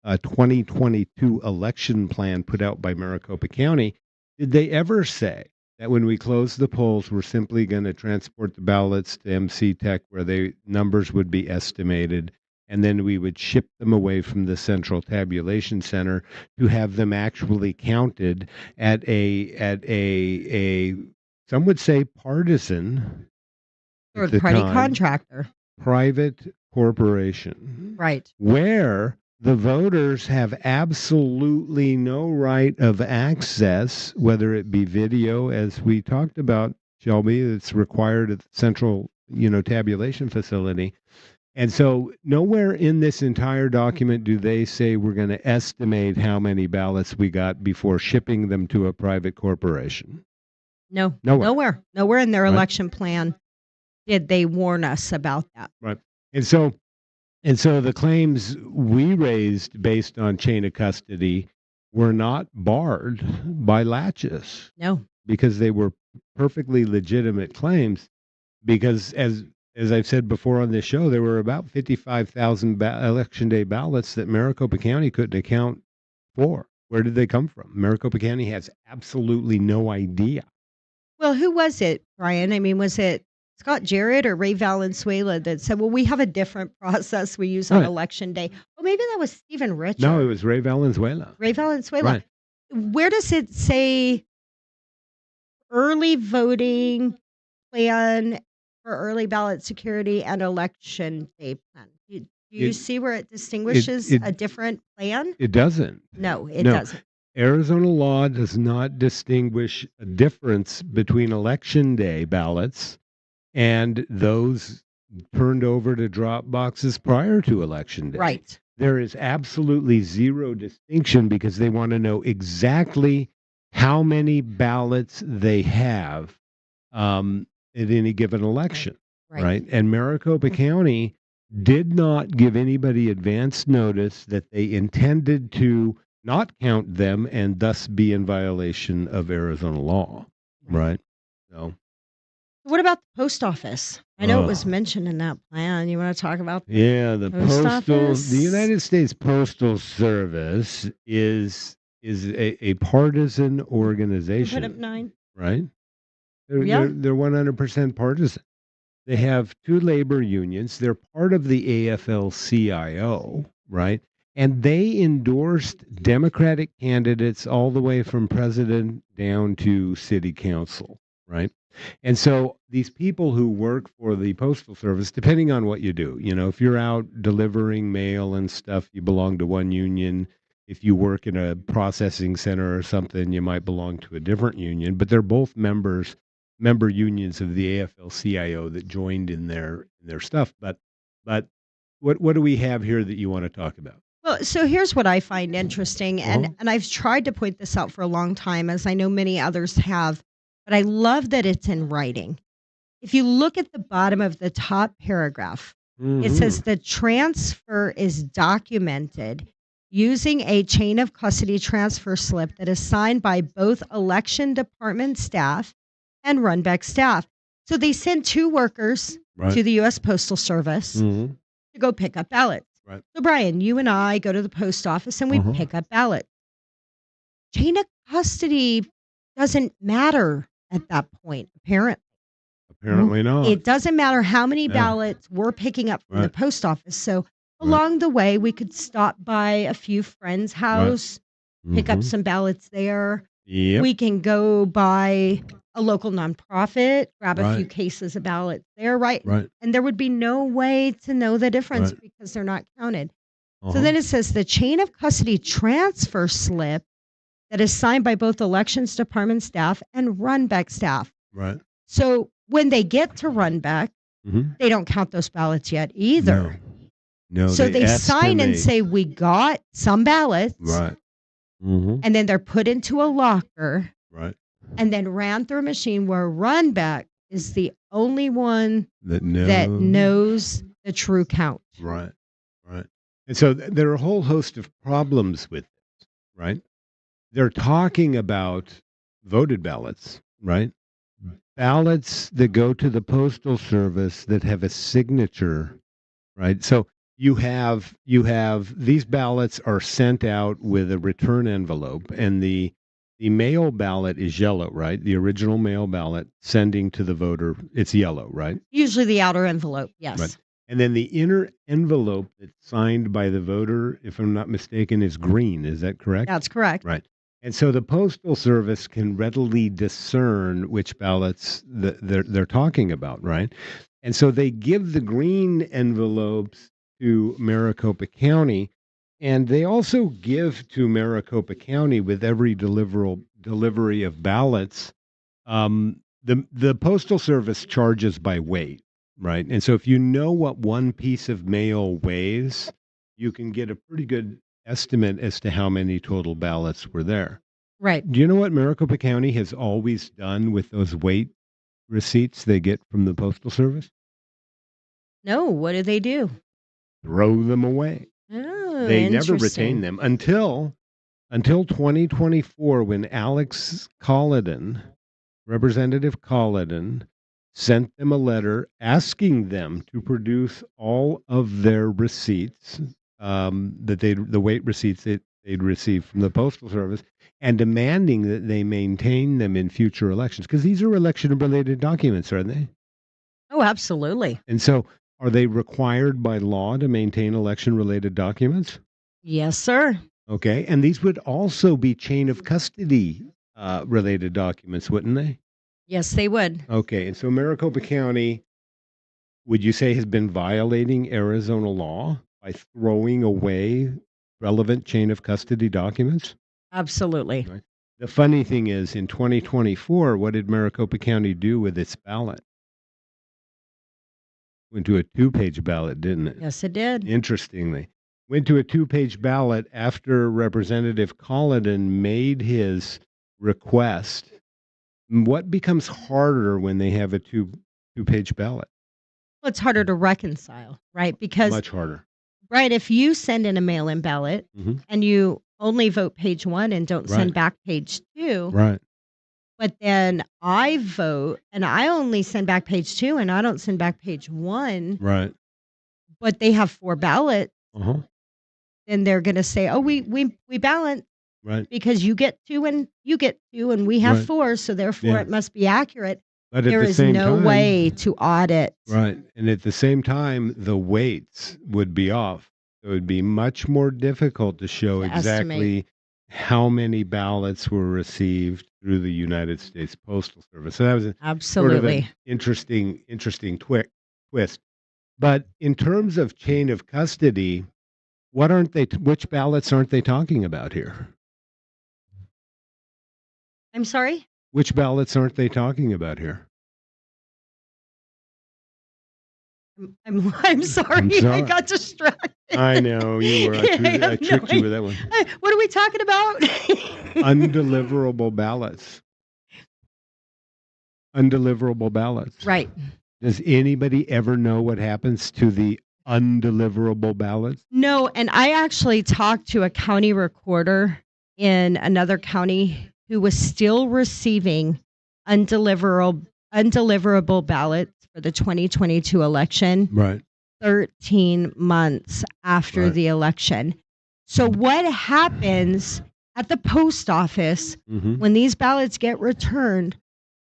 2022 election plan put out by Maricopa County, did they ever say that when we close the polls, we're simply going to transport the ballots to MC Tech where they numbers would be estimated, and then we would ship them away from the central tabulation center to have them actually counted at a some would say partisan at Third the party time contractor. private corporation Right. where the voters have absolutely no right of access, whether it be video, as we talked about, Shelby, it's required at the central, tabulation facility. And so nowhere in this entire document do they say we're going to estimate how many ballots we got before shipping them to a private corporation. No, Nowhere. nowhere in their Right. election plan did they warn us about that. Right. And so the claims we raised based on chain of custody were not barred by latches No. because they were perfectly legitimate claims. Because as I've said before on this show, there were about 55,000 election day ballots that Maricopa County couldn't account for. Where did they come from? Maricopa County has absolutely no idea. Well, who was it, Brian? I mean, was it Scott Jarrett or Ray Valenzuela that said, well, we have a different process we use on Right. election day? Oh, maybe that was Stephen Richard. No, it was Ray Valenzuela. Ray Valenzuela. Right. Where does it say early voting plan for early ballot security and election day plan? Do you It- see where it distinguishes it- a different plan? It doesn't. No, it No. doesn't. Arizona law does not distinguish a difference between election day ballots and those turned over to drop boxes prior to election day. Right. There is absolutely zero distinction because they want to know exactly how many ballots they have at any given election, right? And Maricopa County did not give anybody advance notice that they intended to not count them and thus be in violation of Arizona law, right? So, What about the post office? I know it was Oh. mentioned in that plan. You want to talk about yeah, the Post office? the United States Postal Service is a partisan put up organization, 9? right? They're, Yeah. they're 100% partisan. They have two labor unions. They're part of the AFL-CIO, right? And they endorsed Democratic candidates all the way from president down to city council, right? And so these people who work for the Postal Service, depending on what you do, if you're out delivering mail and stuff, you belong to one union. If you work in a processing center or something, you might belong to a different union, but they're both member unions of the AFL-CIO that joined in their stuff. But what do we have here that you want to talk about? Well, Well, so here's what I find interesting, Uh-huh. and I've tried to point this out for a long time, as I know many others have, but I love that it's in writing. If you look at the bottom of the top paragraph, it Hmm. says the transfer is documented using a chain of custody transfer slip that is signed by both election department staff and Runbeck staff. So they send two workers Right. to the U.S. Postal Service Hmm. to go pick up ballots. Right. So, Brian, you and I go to the post office and we Uh-huh. pick up ballots. Chain of custody doesn't matter at that point, apparently. Apparently not. It doesn't matter how many Yeah. ballots we're picking up from the Right. post office. So, Right. along the way, we could stop by a few friends' Right. house, pick up Hmm. some ballots there. Yep. We can go by a local nonprofit, grab a few Right. cases of ballots there, right? Right. And there would be no way to know the difference Right. because they're not counted. So Uh-huh. then it says the chain of custody transfer slip that is signed by both elections department staff and Runback staff. Right. So when they get to Runback, Hmm. they don't count those ballots yet No. either. No, So they sign and estimate. say, we got some ballots, Right. Hmm. and then they're put into a locker Right. and then ran through a machine where Runback is the only one That that no. knows the true count. Right. Right. And so there are a whole host of problems with this, right? They're talking about voted ballots, right? Ballots that go to the postal service that have a signature, right? So you have these ballots are sent out with a return envelope, and the mail ballot is yellow, right? The original mail ballot sending to the voter, it's yellow, right? Usually the outer envelope, Right. yes. And then the inner envelope that's signed by the voter, if I'm not mistaken, is green. Is that correct? That's correct. Right. And so the Postal Service can readily discern which ballots they're talking about, right? And so they give the green envelopes to Maricopa County, and they also give to Maricopa County with every delivery of ballots. The Postal Service charges by weight, right? And so if you know what one piece of mail weighs, you can get a pretty good estimate as to how many total ballots were there. Right. Do you know what Maricopa County has always done with those weight receipts they get from the Postal Service? No, what do they do? Throw them away. Oh, They never retain interesting. them until 2024 when Alex Colladon, Representative Colladon, sent them a letter asking them to produce all of their receipts, the weight receipts that they'd received from the Postal Service, and demanding that they maintain them in future elections because these are election-related documents, aren't they? Oh, absolutely. And so, are they required by law to maintain election-related documents? Yes, sir. Okay, and these would also be chain of custody related documents, wouldn't they? Yes, they would. Okay, and so Maricopa County, would you say, has been violating Arizona law by throwing away relevant chain of custody documents? Absolutely. Right. The funny thing is, in 2024, what did Maricopa County do with its ballot? Went to a two-page ballot, didn't it? Yes, it did. Interestingly, went to a two-page ballot after Representative Colladon made his request. What becomes harder when they have a two-page ballot? Well, it's harder to reconcile, right? Because, Much harder. right, if you send in a mail in ballot Hmm. and you only vote page one and don't Right. send back page two, Right. but then I vote and I only send back page two and I don't send back page one, Right. but they have four ballots, Uh-huh. then they're going to say, oh, we balance Right. because you get two and you get two and we have Right. four. So therefore Yeah. it must be accurate. But at There the is same no time, way to audit right. And at the same time, the weights would be off. So it would be much more difficult to show to estimate. exactly how many ballots were received through the United States Postal Service. So that was sort of an Absolutely. interesting twist. But in terms of chain of custody, which ballots aren't they talking about here? I'm sorry? Which ballots aren't they talking about here? I'm sorry. I sorry. got distracted. I know you were. I tricked you with that one. What are we talking about? Undeliverable ballots. Undeliverable ballots. Right. Does anybody ever know what happens to the undeliverable ballots? No, and I actually talked to a county recorder in another county who was still receiving undeliverable ballots for the 2022 election Right. 13 months after Right. the election. So what happens at the post office Mm-hmm. when these ballots get returned?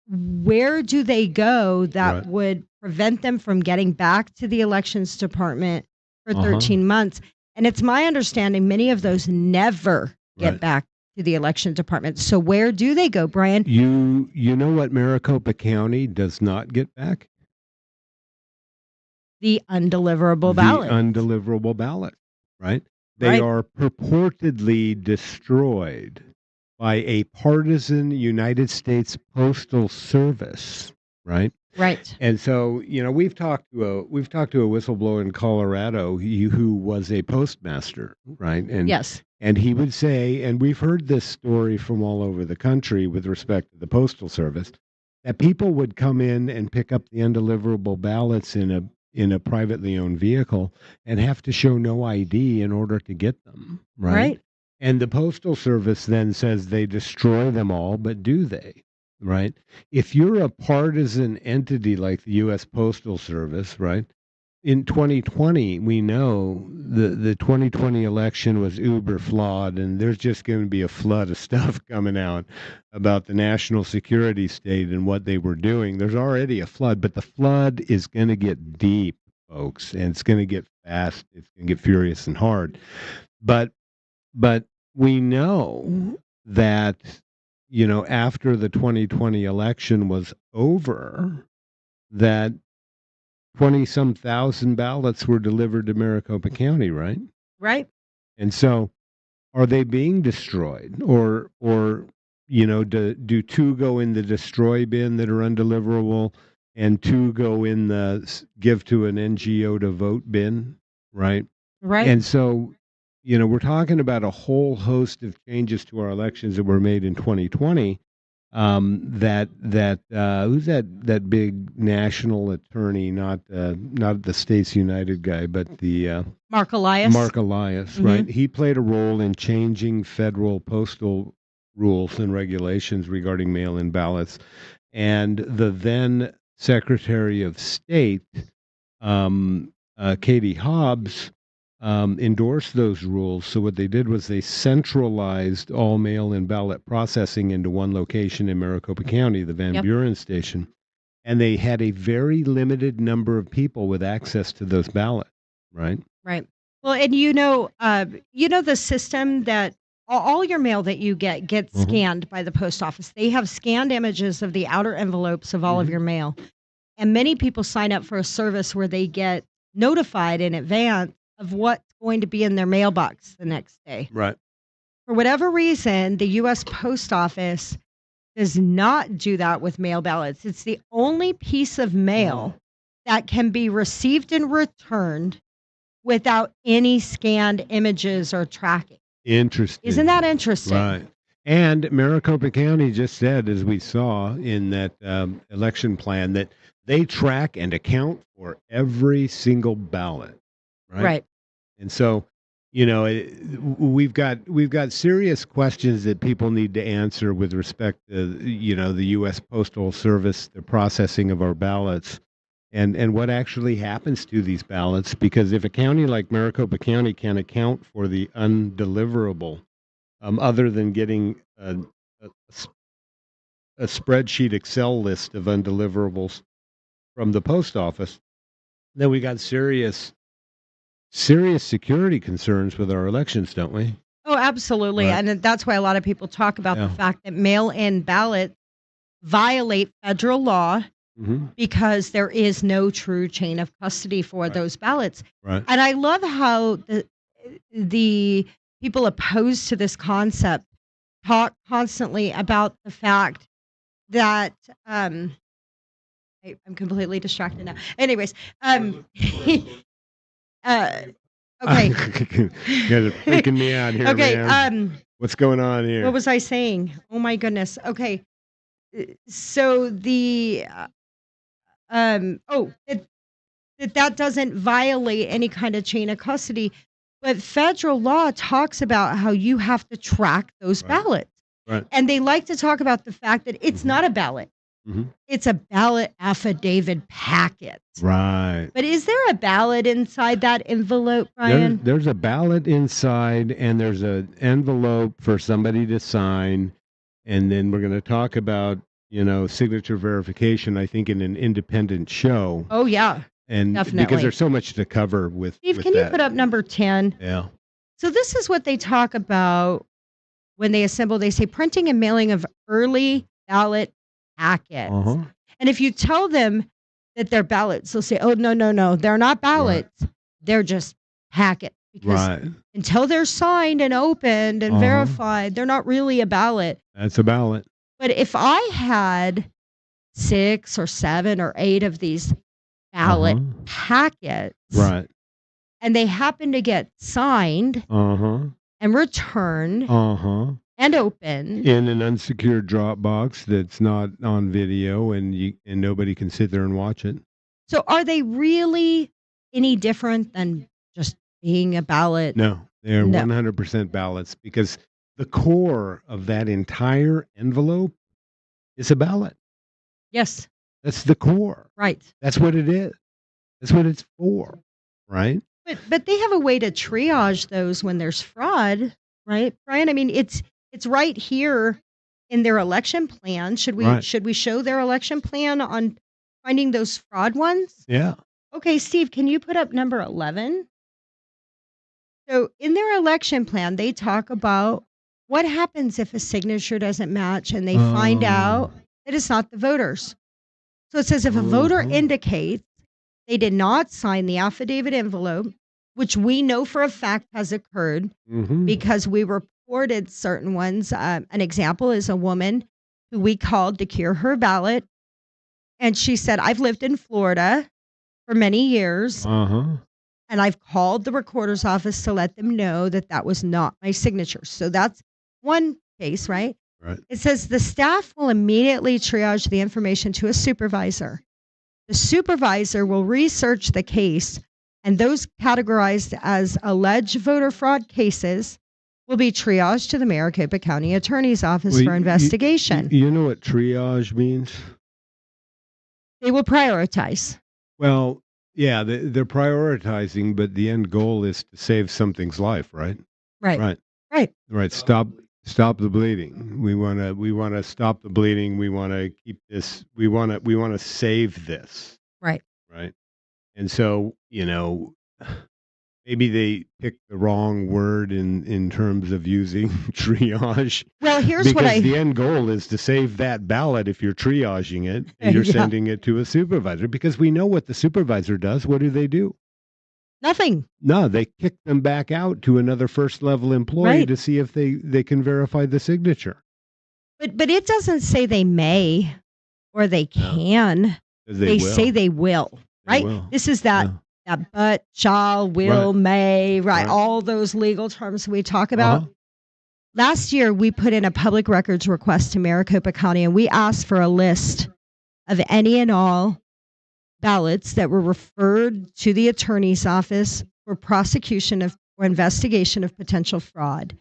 Where do they go that Right. would prevent them from getting back to the elections department for Uh-huh. 13 months? And it's my understanding many of those never get Right. back to the election department. So where do they go, Brian? You know what Maricopa County does not get back? The undeliverable The ballots. undeliverable ballot, right? They Right. are purportedly destroyed by a partisan United States Postal Service, right? Right. And so, we've talked to a whistleblower in Colorado who was a postmaster, right? Yes. And he would say, and we've heard this story from all over the country with respect to the Postal Service, that people would come in and pick up the undeliverable ballots in a privately owned vehicle and have to show no ID in order to get them, right? Right. And the Postal Service then says they destroy them all, but do they? Right? If you're a partisan entity like the U.S. Postal Service, right? In 2020, we know the 2020 election was uber flawed, and there's just going to be a flood of stuff coming out about the national security state and what they were doing. There's already a flood, but the flood is going to get deep, folks, and it's going to get fast. It's going to get furious and hard. But we know that after the 2020 election was over, that 20 some thousand ballots were delivered to Maricopa County, right? Right. And so are they being destroyed, or do two go in the destroy bin that are undeliverable and two go in the give to an NGO to vote bin, right? Right. And so, we're talking about a whole host of changes to our elections that were made in 2020. Who's that big national attorney, not the States United guy, but the Mark Elias. Mark Elias, right? He played a role in changing federal postal rules and regulations regarding mail-in ballots, and the then Secretary of State, Katie Hobbs, endorsed those rules. So what they did was they centralized all mail-in ballot processing into one location in Maricopa County, the Van Buren station, and they had a very limited number of people with access to those ballots. Right. Right. Well, and the system that all your mail that you get scanned by the post office. They have scanned images of the outer envelopes of all of your mail. And many people sign up for a service where they get notified in advance of what's going to be in their mailbox the next day. Right. For whatever reason, the U.S. Post Office does not do that with mail ballots. It's the only piece of mail that can be received and returned without any scanned images or tracking. Interesting. Isn't that interesting? Right. And Maricopa County just said, as we saw in that election plan, that they track and account for every single ballot. Right. And so, we've got serious questions that people need to answer with respect to, the U.S. Postal Service, the processing of our ballots, and what actually happens to these ballots. Because if a county like Maricopa County can account for the undeliverable, other than getting a spreadsheet Excel list of undeliverables from the post office, then we got serious security concerns with our elections, don't we? Oh, absolutely. Right. And that's why a lot of people talk about the fact that mail-in ballots violate federal law because there is no true chain of custody for those ballots. Right. And I love how the people opposed to this concept talk constantly about the fact that I'm completely distracted now. Anyways, uh, okay. You guys are freaking me out here, Okay, man. What's going on what here? was I saying? Oh my goodness. Okay. So that doesn't violate any kind of chain of custody, but federal law talks about how you have to track those Right. ballots. Right. And they like to talk about the fact that it's Mhm. not a ballot. Mhm. It's a ballot affidavit packet. Right. But is there a ballot inside that envelope, Brian? There's a ballot inside, and there's an envelope for somebody to sign, and then we're going to talk about signature verification. I think in an independent show, Oh yeah, and because definitely. there's so much to cover with Steve, with can you that. put up number 10? Yeah. So this is what they talk about when they assemble. They say printing and mailing of early ballot packets. Uh-huh. And if you tell them that they're ballots, they'll say, "Oh no, they're not ballots. They're just packets." Because Right. until they're signed and opened and verified, they're not really a ballot. That's a ballot. But if I had 6 or 7 or 8 of these ballot packets, Right. and they happen to get signed Uh-huh. and returned Uh-huh. and opened, In an unsecured Dropbox that's not on video, and nobody can sit there and watch it. so are they really any different than just being a ballot? No, they're No. 100% ballots, because the core of that entire envelope is a ballot. Yes, That's the core. right. That's what it is. That's what it's for, right? But they have a way to triage those when there's fraud, right, Brian? I mean, it's right here in their election plan. Should we Right. show their election plan on finding those fraud ones? Yeah. Okay, Steve, can you put up number 11? So in their election plan, they talk about what happens if a signature doesn't match and they find out that it's not the voters. So it says if a voter indicates they did not sign the affidavit envelope, which we know for a fact has occurred Mhm. because we reported certain ones. An example is a woman who we called to cure her ballot. And she said, I've lived in Florida for many years. Uh-huh. And I've called the recorder's office to let them know that that was not my signature. So that's one case, right? Right. It says the staff will immediately triage the information to a supervisor. The supervisor will research the case, and those categorized as alleged voter fraud cases will be triaged to the Maricopa County Attorney's Office Well, for investigation. You know what triage means? They will prioritize. Well, yeah, they're prioritizing, but the end goal is to save something's life, right? Right. Right. Right. Right. Stop the bleeding. We want to stop the bleeding. We want to keep this. We want to save this. Right. Right. And so, maybe they picked the wrong word in terms of using triage. Well, here's Because what the end goal is to save that ballot if you're triaging it and you're Yeah. sending it to a supervisor, because we know what the supervisor does. What do? Nothing. No, they kick them back out to another first level employee Right. to see if they can verify the signature. But it doesn't say they may or they can. 'Cause They will. say they will. They Right? will. This is that Yeah. but, shall, will, Right. may, right? Right. All those legal terms we talk about. Uh-huh. Last year, we put in a public records request to Maricopa County, and we asked for a list of any and all ballots that were referred to the attorney's office for prosecution of or investigation of potential fraud.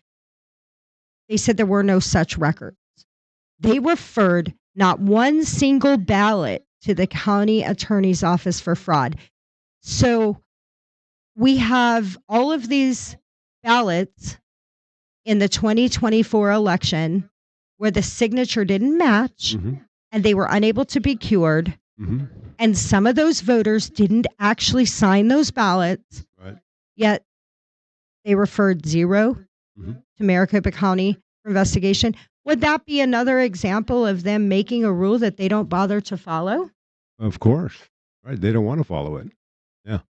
They said there were no such records. They referred not one single ballot to the county attorney's office for fraud. So we have all of these ballots in the 2024 election where the signature didn't match Mhm. and they were unable to be cured. Mhm. And some of those voters didn't actually sign those ballots, Right. yet they referred 0 Mhm. to Maricopa County for investigation. Would that be another example of them making a rule that they don't bother to follow? Of course. Right. They don't want to follow it. Yeah.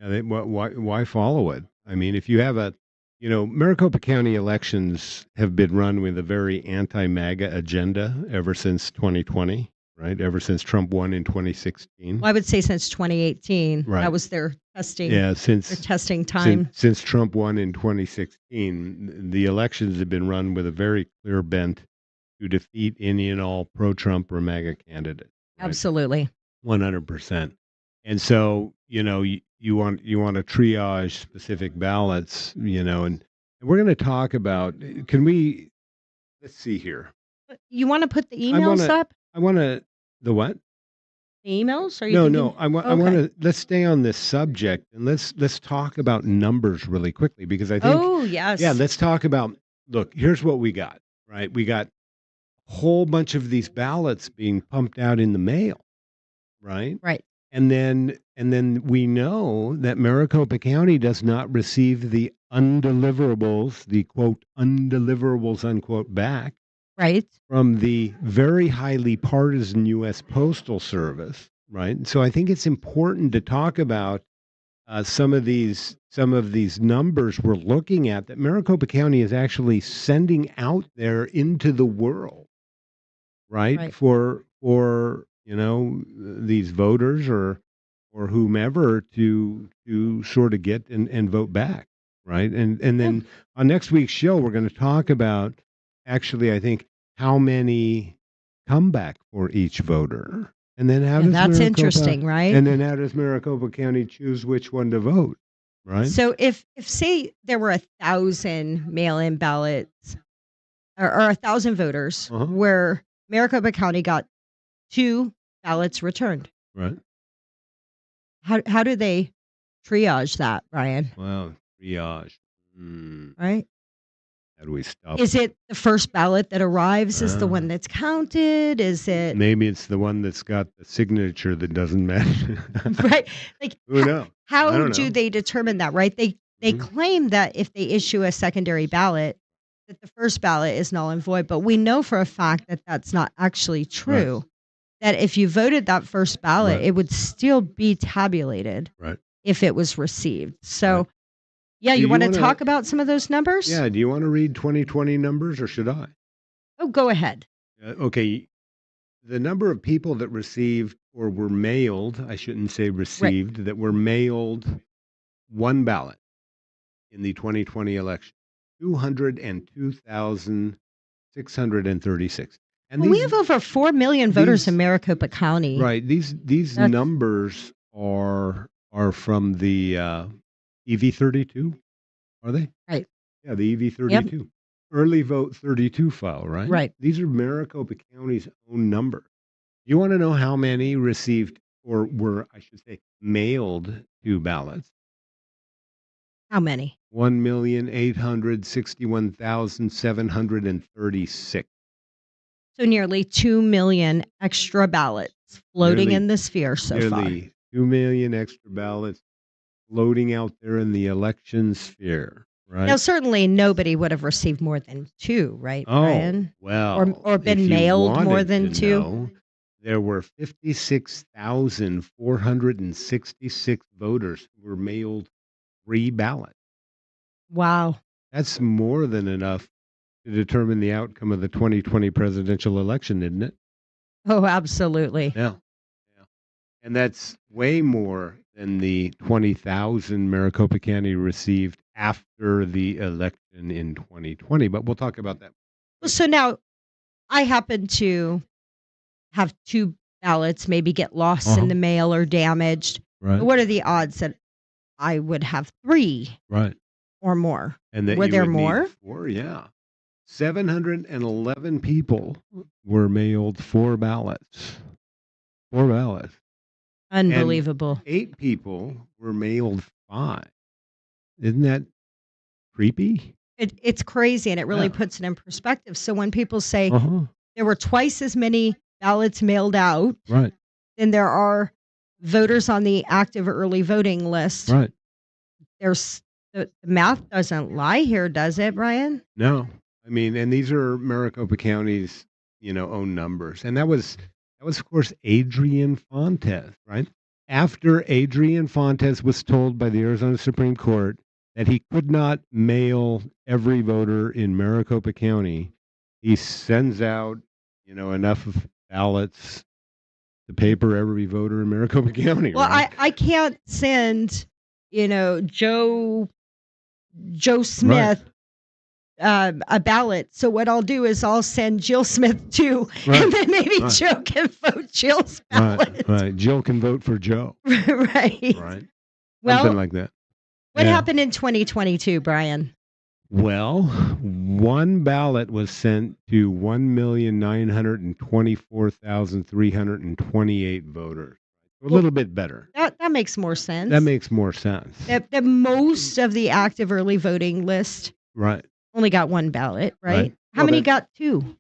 Yeah. Why follow it? I mean, if you have Maricopa County elections have been run with a very anti-MAGA agenda ever since 2020, right? Ever since Trump won in 2016. Well, I would say since 2018, Right. that was their testing, Yeah, their testing time. since Trump won in 2016, the elections have been run with a very clear bent to defeat any and all pro-Trump or MAGA candidates. Right? Absolutely. 100%. And so, you want to triage specific ballots, and we're going to talk about. Can we? Let's see here. You want to put the I emails wanna- up? I want to the what? The emails? Are you No, thinking? no. I want to let's stay on this subject and let's talk about numbers really quickly because I think Oh, yes. yeah, let's talk about. Look, here's what we got. Right, we got a whole bunch of these ballots being pumped out in the mail. Right. Right. And then we know that Maricopa County does not receive the undeliverables, the quote undeliverables unquote back Right. from the very highly partisan U.S. Postal Service, right? So I think it's important to talk about some of these numbers we're looking at that Maricopa County is actually sending out there into the world, right? Right. For these voters or whomever to sort of get and vote back, right? And then on next week's show we're going to talk about actually I think how many come back for each voter, and then how does That's interesting, right? And then how does Maricopa County choose which one to vote, right? So if say there were 1,000 mail-in ballots or 1,000 voters where Maricopa County got 2 ballots returned, right? How do they triage that, Brian? Well, triage. Right? How do we stop? Is it the first ballot that arrives is the one that's counted? Is it maybe it's the one that's got the signature that doesn't match? right? Like Who knows? I how don't do know. they determine that? Right? They claim that if they issue a secondary ballot, that the first ballot is null and void, but we know for a fact that that's not actually true. That if you voted that first ballot, it would still be tabulated if it was received. So, yeah, Do you you want to wanna- talk about some of those numbers? Yeah. Do you want to read 2020 numbers or should I? Oh, go ahead. Okay. The number of people that received or were mailed, I shouldn't say received, that were mailed one ballot in the 2020 election, 202,636. And Well, we have over 4 million voters in Maricopa County. right. These That's- numbers are from the EV32, are they? Right. Yeah, the EV32. Early vote 32 file, right? Right. These are Maricopa County's own numbers. You want to know how many received or were, I should say, mailed 2 ballots? How many? 1,861,736. So nearly 2 million extra ballots floating Nearly- in the sphere so far. Nearly 2 million extra ballots floating out there in the election sphere, right? Now, certainly nobody would have received more than 2, right, Oh, Brian? well. Or been if you mailed more wanted than to 2? know, there were 56,466 voters who were mailed 3 ballots. Wow. That's more than enough to determine the outcome of the 2020 presidential election, isn't it? Oh, absolutely. Yeah. And that's way more than the 20,000 Maricopa County received after the election in 2020. But we'll talk about that. Well, so now I happen to have 2 ballots maybe get lost in the mail or damaged. Right. What are the odds that I would have 3 Right. or more? And that Were you there would need more? 4, yeah. 711 people were mailed 4 ballots. 4 ballots. Unbelievable. 8 people were mailed 5. Isn't that creepy? It's crazy, and it really Yeah. puts it in perspective. So when people say Uh-huh. there were twice as many ballots mailed out Right. than there are voters on the active early voting list, Right. there's the math doesn't lie here, does it, Brian? No. I mean, and these are Maricopa County's, own numbers. And that was of course Adrian Fontes, right? After Adrian Fontes was told by the Arizona Supreme Court that he could not mail every voter in Maricopa County, he sends out, enough of ballots the paper every voter in Maricopa County, Well, right? I can't send, Joe Right, Smith a ballot. So what I'll do is I'll send Jill Smith too, and right, then maybe right, Joe can vote Jill's right, ballot. right. Jill can vote for Joe, Right. right? Something Well, like that. what Yeah. happened in 2022, Brian? Well, one ballot was sent to 1,924,328 voters. A Well, little bit better. that makes more That sense. makes more sense. That most of the active early voting list Right, only got one ballot, right. right? How many got two?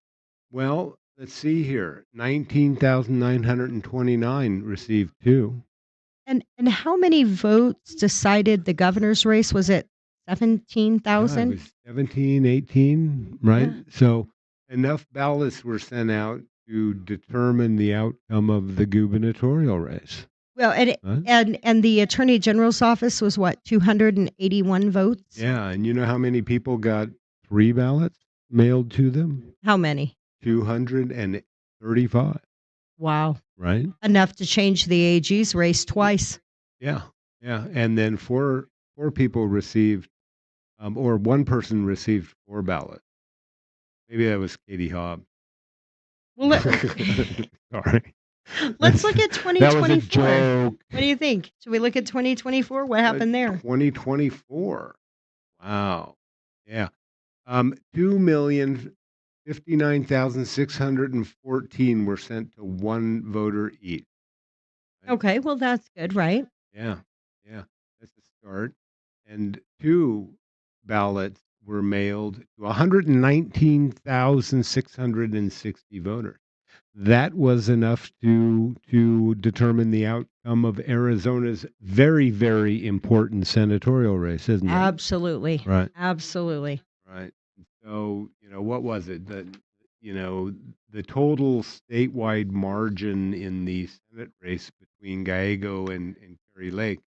Well, let's see here. 19,929 received two. And how many votes decided the governor's race? Was it Yeah, it 17,000? was 17, 18, right? Yeah. So enough ballots were sent out to determine the outcome of the gubernatorial race. Well, Right? and the attorney general's office was what, 281 votes? Yeah, and you know how many people got three ballots mailed to them? How many? 235, Wow. right? Enough to change the AG's race twice. Yeah, yeah. And then four people received, or one person received four ballots. Maybe that was Katie Hobbs. Well, Sorry. let's look at That was a 2024. joke. What do you think? Should we look at 2024? What happened there? 2024. Wow. Yeah. 2,059,614 were sent to one voter each. Right? Okay, well, that's good, right? Yeah. Yeah. That's a start. And two ballots were mailed to 119,660 voters. That was enough to determine the outcome of Arizona's very, very important senatorial race, isn't it? Absolutely. Right. Absolutely. Right. So, what was it? The total statewide margin in the Senate race between Gallego and Kerry Lake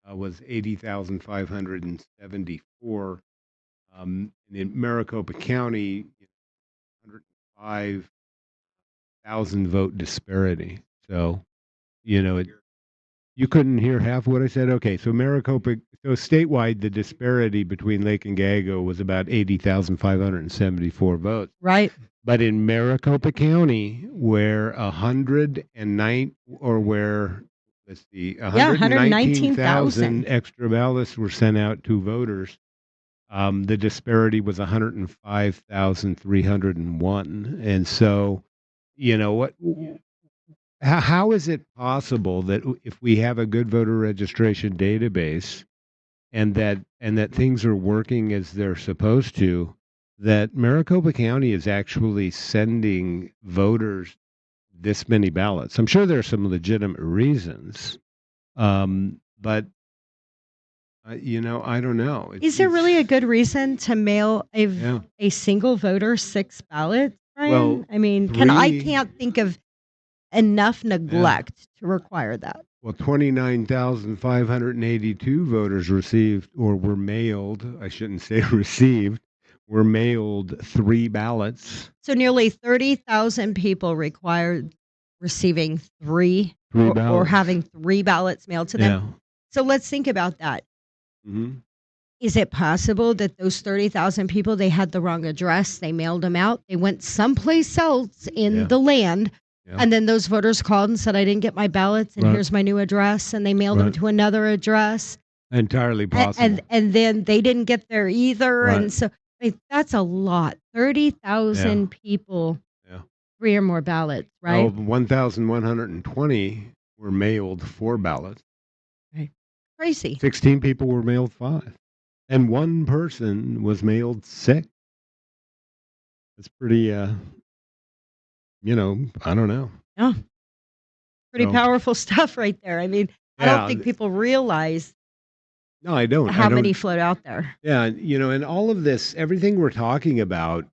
was 80,574. And in Maricopa County, 105,000 vote disparity. So, you couldn't hear half of what I said. Okay, so statewide, the disparity between Lake and Gallego was about 80,574 votes. Right. But in Maricopa County, where 109, or where, let's see, 119,000 extra ballots were sent out to voters, the disparity was 105,301. And so, how is it possible that if we have a good voter registration database and that things are working as they're supposed to, that Maricopa County is actually sending voters this many ballots? I'm sure there are some legitimate reasons, but I don't know. Is there really a good reason to mail Yeah. a single voter 6 ballots, Brian? Well, I mean, I can't think of enough neglect to require that. Well, 29,582 voters received, or were mailed, I shouldn't say received, were mailed 3 ballots. So nearly 30,000 people required receiving 3 Three or ballots. having 3 ballots mailed to them. Yeah. So let's think about that. Hmm. Is it possible that those 30,000 people, they had the wrong address, they mailed them out, they went someplace else in Yeah. the land, Yeah. and then those voters called and said, I didn't get my ballots, and Right. here's my new address, and they mailed them Right. to another address, Entirely possible. and then they didn't get there either, Right. and so that's a lot. 30,000 people, Yeah. 3 or more ballots, Oh, right? 1,120 were mailed 4 ballots. Crazy. 16 people were mailed 5. And one person was mailed 6. That's pretty, I don't know. Yeah. Pretty So- powerful stuff right there. I mean, I Yeah, don't think people realize No, I don't. how I don't. many float out there. Yeah, and all of this, everything we're talking about,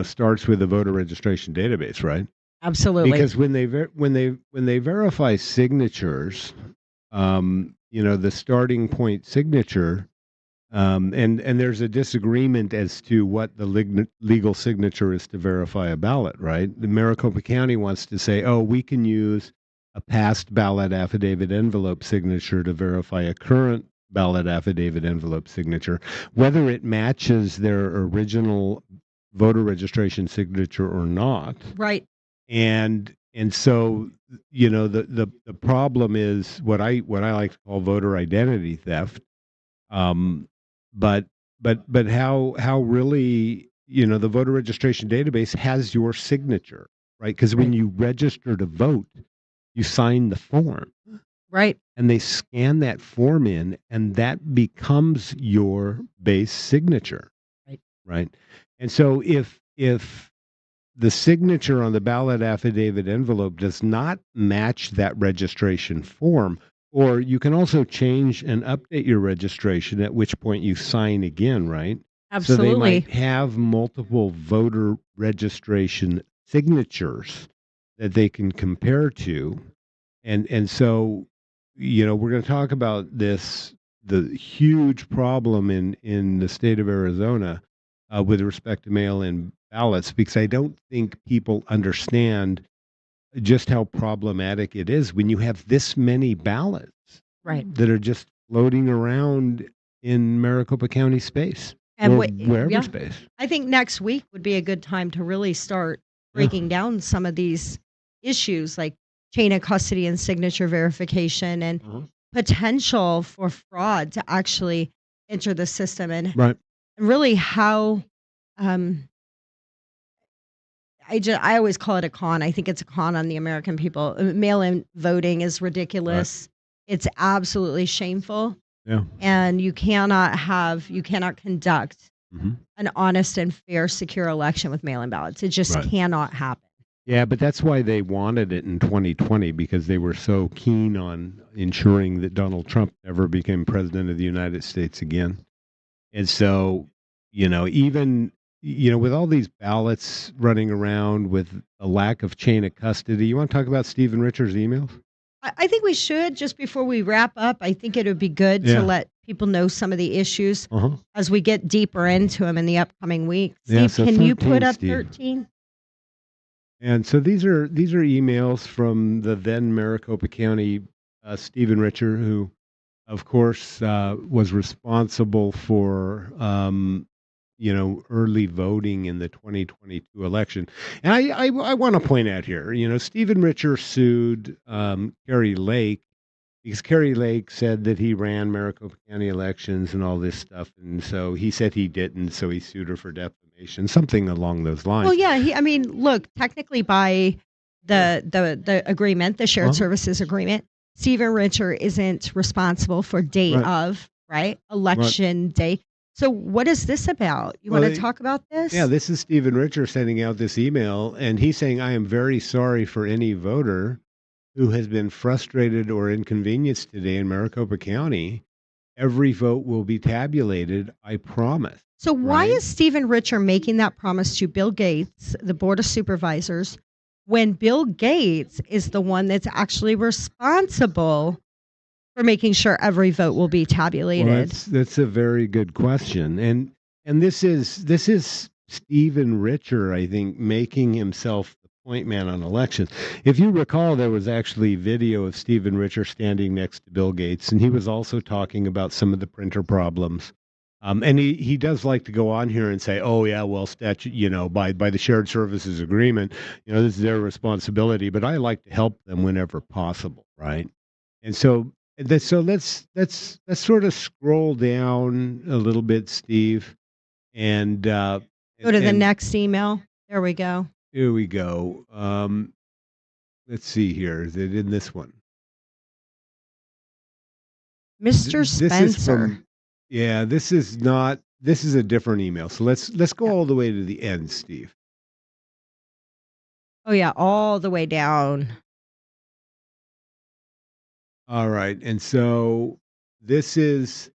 starts with the voter registration database, right? Absolutely. Because when they verify signatures, the starting point signature, and there's a disagreement as to what the legal signature is to verify a ballot, right? The Maricopa County wants to say, oh, we can use a past ballot affidavit envelope signature to verify a current ballot affidavit envelope signature, whether it matches their original voter registration signature or not. Right. And so the problem is what I like to call voter identity theft. um but but how really the voter registration database has your signature, right? Because when Right. you register to vote, you sign the form, Right. and they scan that form in, and that becomes your base signature, Right. right? And so if the signature on the ballot affidavit envelope does not match that registration form, or you can also change and update your registration, at which point you sign again, right? So they Absolutely. might have multiple voter registration signatures that they can compare to. And so we're going to talk about the huge problem in the state of Arizona with respect to mail-in ballots, because I don't think people understand just how problematic it is when you have this many ballots Right. that are just floating around in Maricopa County space And or what wherever yeah. space. I think next week would be a good time to really start Yeah. breaking down some of these issues like chain of custody and signature verification and Uh-huh. potential for fraud to actually enter the system and Right. really how um I always call it a con. I think it's a con on the American people. Mail-in voting is Right. ridiculous. It's absolutely shameful, Yeah. and you cannot conduct Hmm. an honest and fair, secure election with mail-in ballots. It just Right. cannot happen. Yeah, but that's why they wanted it in 2020, because they were so keen on ensuring that Donald Trump never became president of the United States again. And so, even with all these ballots running around with a lack of chain of custody, you want to talk about Stephen Richards' emails? I think we should, just before we wrap up, I think it would be good to Yeah. let people know some of the issues Uh-huh. as we get deeper into them in the upcoming week. Yeah, Steve, so can you 13, put up Steve. 13? And so these are emails from the then Maricopa County Stephen Richer, who of course, was responsible for early voting in the 2022 election. And I want to point out here, Stephen Richer sued Kerry Lake because Kerry Lake said that he ran Maricopa County elections and all this stuff, and so he said he didn't, so he sued her for defamation, something along those Well, lines. yeah, look, technically by the agreement, the shared Uh-huh. services agreement, Stephen Richer isn't responsible for day Right. of, right? Right. Election day. So what is this about? You Well, want to talk about this? Yeah, this is Stephen Richer sending out this email, and he's saying, I am very sorry for any voter who has been frustrated or inconvenienced today in Maricopa County. Every vote will be tabulated, I promise. So why Right? is Stephen Richer making that promise to Bill Gates, the Board of Supervisors, when Bill Gates is the one that's actually responsible for making sure every vote will be Well, tabulated? that's a very good question, and this is Stephen Richer, I think, making himself the point man on elections. If you recall, there was actually video of Stephen Richer standing next to Bill Gates, and he was also talking about some of the printer problems. And he does like to go on here and say, "Oh yeah, well, statute, by the shared services agreement, this is their responsibility." But I like to help them whenever possible, right? And so let's sort of scroll down a little bit, Steve, and Go to the and next email. There we go. here we go. Let's see here. Is it in this one? Mr. This is Spencer. from. Yeah, this is not. This is a different email. So let's go all the way to the end, Steve. Oh, yeah, all the way down. All right, and so this is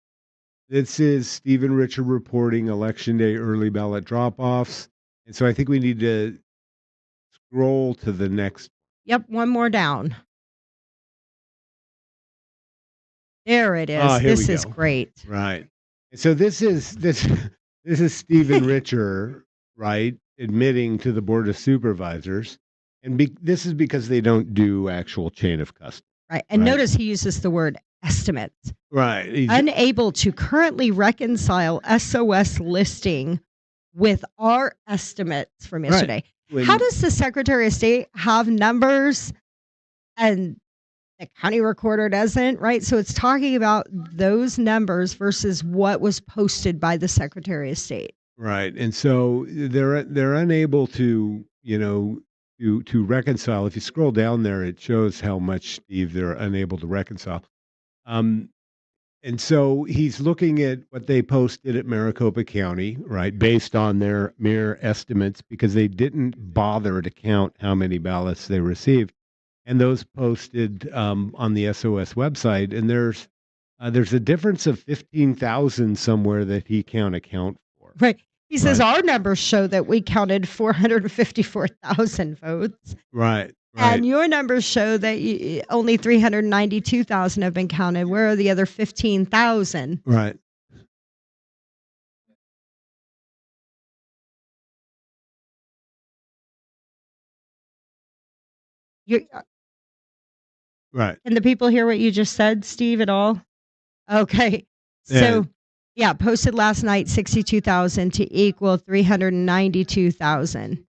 Stephen Richer reporting election day early ballot drop offs, and so I think we need to scroll to the next. Yep, one more down. There it Ah, is. here we This is go. great. Right. And so this is Stephen Richer, right, admitting to the Board of Supervisors. And this is because they don't do actual chain of custody. Right. And Right. notice he uses the word estimates. Right. Unable to currently reconcile SOS listing with our estimates from yesterday. How does the Secretary of State have numbers and the county recorder doesn't, right? So it's talking about those numbers versus what was posted by the Secretary of State. Right. And so they're unable to, to reconcile. If you scroll down there, it shows how much, Steve, they're unable to reconcile. And so he's looking at what they posted at Maricopa County, right, based on their mere estimates, because they didn't bother to count how many ballots they received. And those posted on the SOS website. And there's a difference of 15,000 somewhere that he can't account for. Right. He says Right. our numbers show that we counted 454,000 votes. Right. And your numbers show that only 392,000 have been counted. Where are the other 15,000? Right. Right. Can the people hear what you just said, Steve, at all? Okay. So, yeah, posted last night 62,000 to equal 392,000.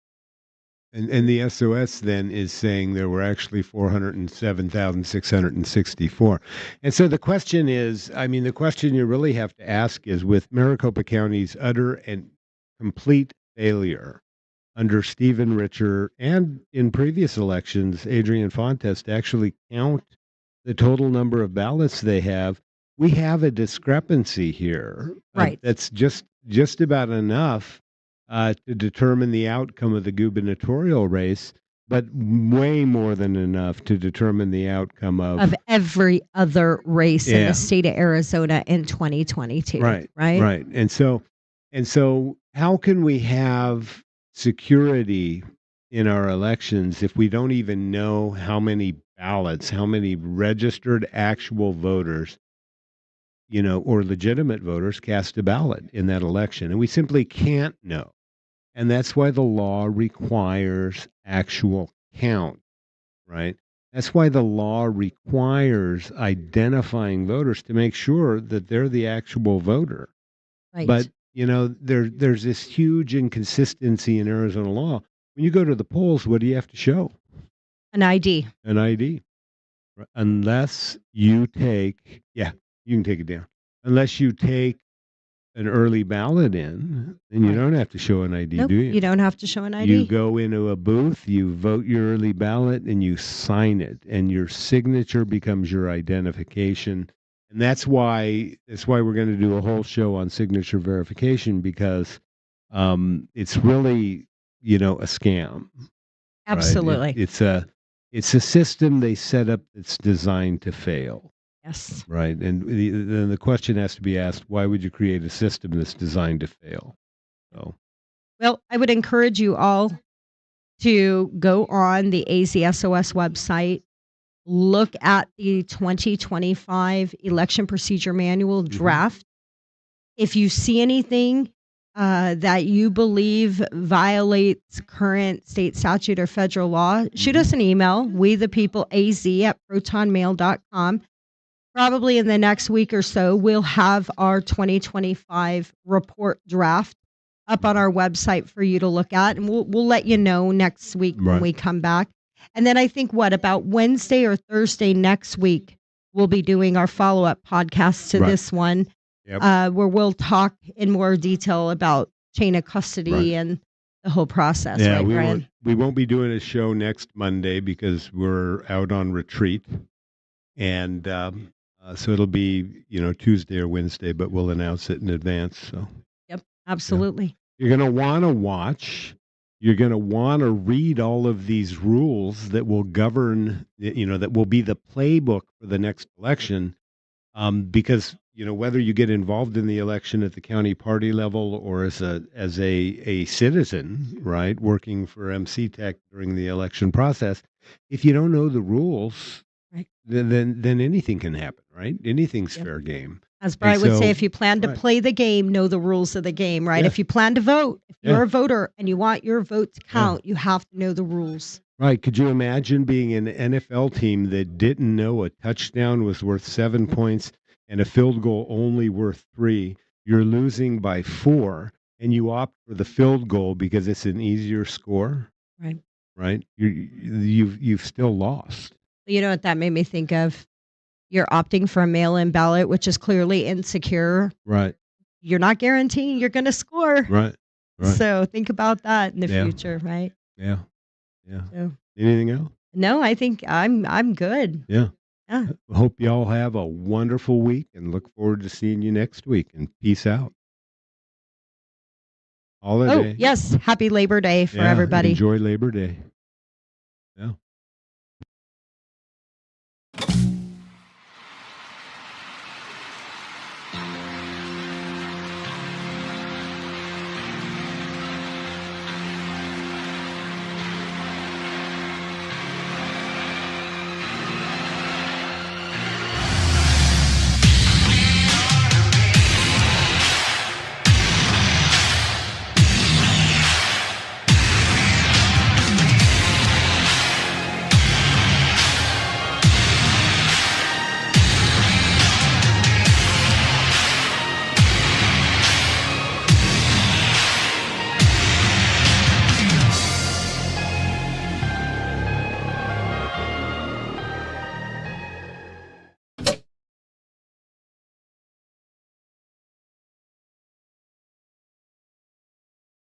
And the SOS then is saying there were actually 407,664. And so the question is, the question you really have to ask is, with Maricopa County's utter and complete failure under Stephen Richer and in previous elections, Adrian Fontes, to actually count the total number of ballots they have, we have a discrepancy here. Right. That's just about enough to determine the outcome of the gubernatorial race, but way more than enough to determine the outcome of every other race in the state of Arizona in 2022. Right. Right. Right. And so how can we have security in our elections if we don't even know how many ballots, how many registered actual voters, or legitimate voters cast a ballot in that election? And we simply can't know. And that's why the law requires actual count, right? That's why the law requires identifying voters to make sure that they're the actual voter. Right. But, there's this huge inconsistency in Arizona law. When you go to the polls, what do you have to show? An ID. An ID. Unless you take, you can take it down. Unless you take an early ballot in, then you don't have to show an ID, Nope, do you? you don't have to show an ID. You go into a booth, you vote your early ballot, and you sign it, and your signature becomes your identification. And that's why we're going to do a whole show on signature verification, because it's really, a scam. Absolutely. Right? It's a system they set up that's designed to fail. Yes. Right. And then the question has to be asked, why would you create a system that's designed to fail? So, well, I would encourage you all to go on the AZSOS website, look at the 2025 election procedure manual draft. If you see anything that you believe violates current state statute or federal law, shoot us an email, wethepeopleaz@protonmail.com. Probably in the next week or so, we'll have our 2025 report draft up on our website for you to look at, and we'll let you know next week when we come back. And then I think about Wednesday or Thursday next week, we'll be doing our follow-up podcast to this one, where we'll talk in more detail about chain of custody and the whole process. Yeah, right, Brian? We won't be doing a show next Monday because we're out on retreat, and so it'll be Tuesday or Wednesday, but we'll announce it in advance. So absolutely. You're going to want to watch. You're going to want to read all of these rules that will govern, that will be the playbook for the next election. Because, whether you get involved in the election at the county party level or as a citizen, right, working for MC Tech during the election process, if you don't know the rules, then anything can happen, right? Anything's fair game. As Brian would say, if you plan to play the game, know the rules of the game, right? Yeah. If you plan to vote, if you're a voter and you want your vote to count, you have to know the rules. Right. Could you imagine being an NFL team that didn't know a touchdown was worth 7 points and a field goal only worth three? You're losing by four, and you opt for the field goal because it's an easier score. Right. Right? You've still lost. You know what that made me think of? You're opting for a mail-in ballot, which is clearly insecure. Right. You're not guaranteeing you're going to score. Right. Right. So think about that in the Yeah. future, right? Yeah. Yeah. So Anything else? no, I think I'm good. Yeah. Yeah. Hope y'all have a wonderful week and look forward to seeing you next week. And peace out. Oh, Holiday. yes. Happy Labor Day for Yeah. everybody. Enjoy Labor Day. Yeah.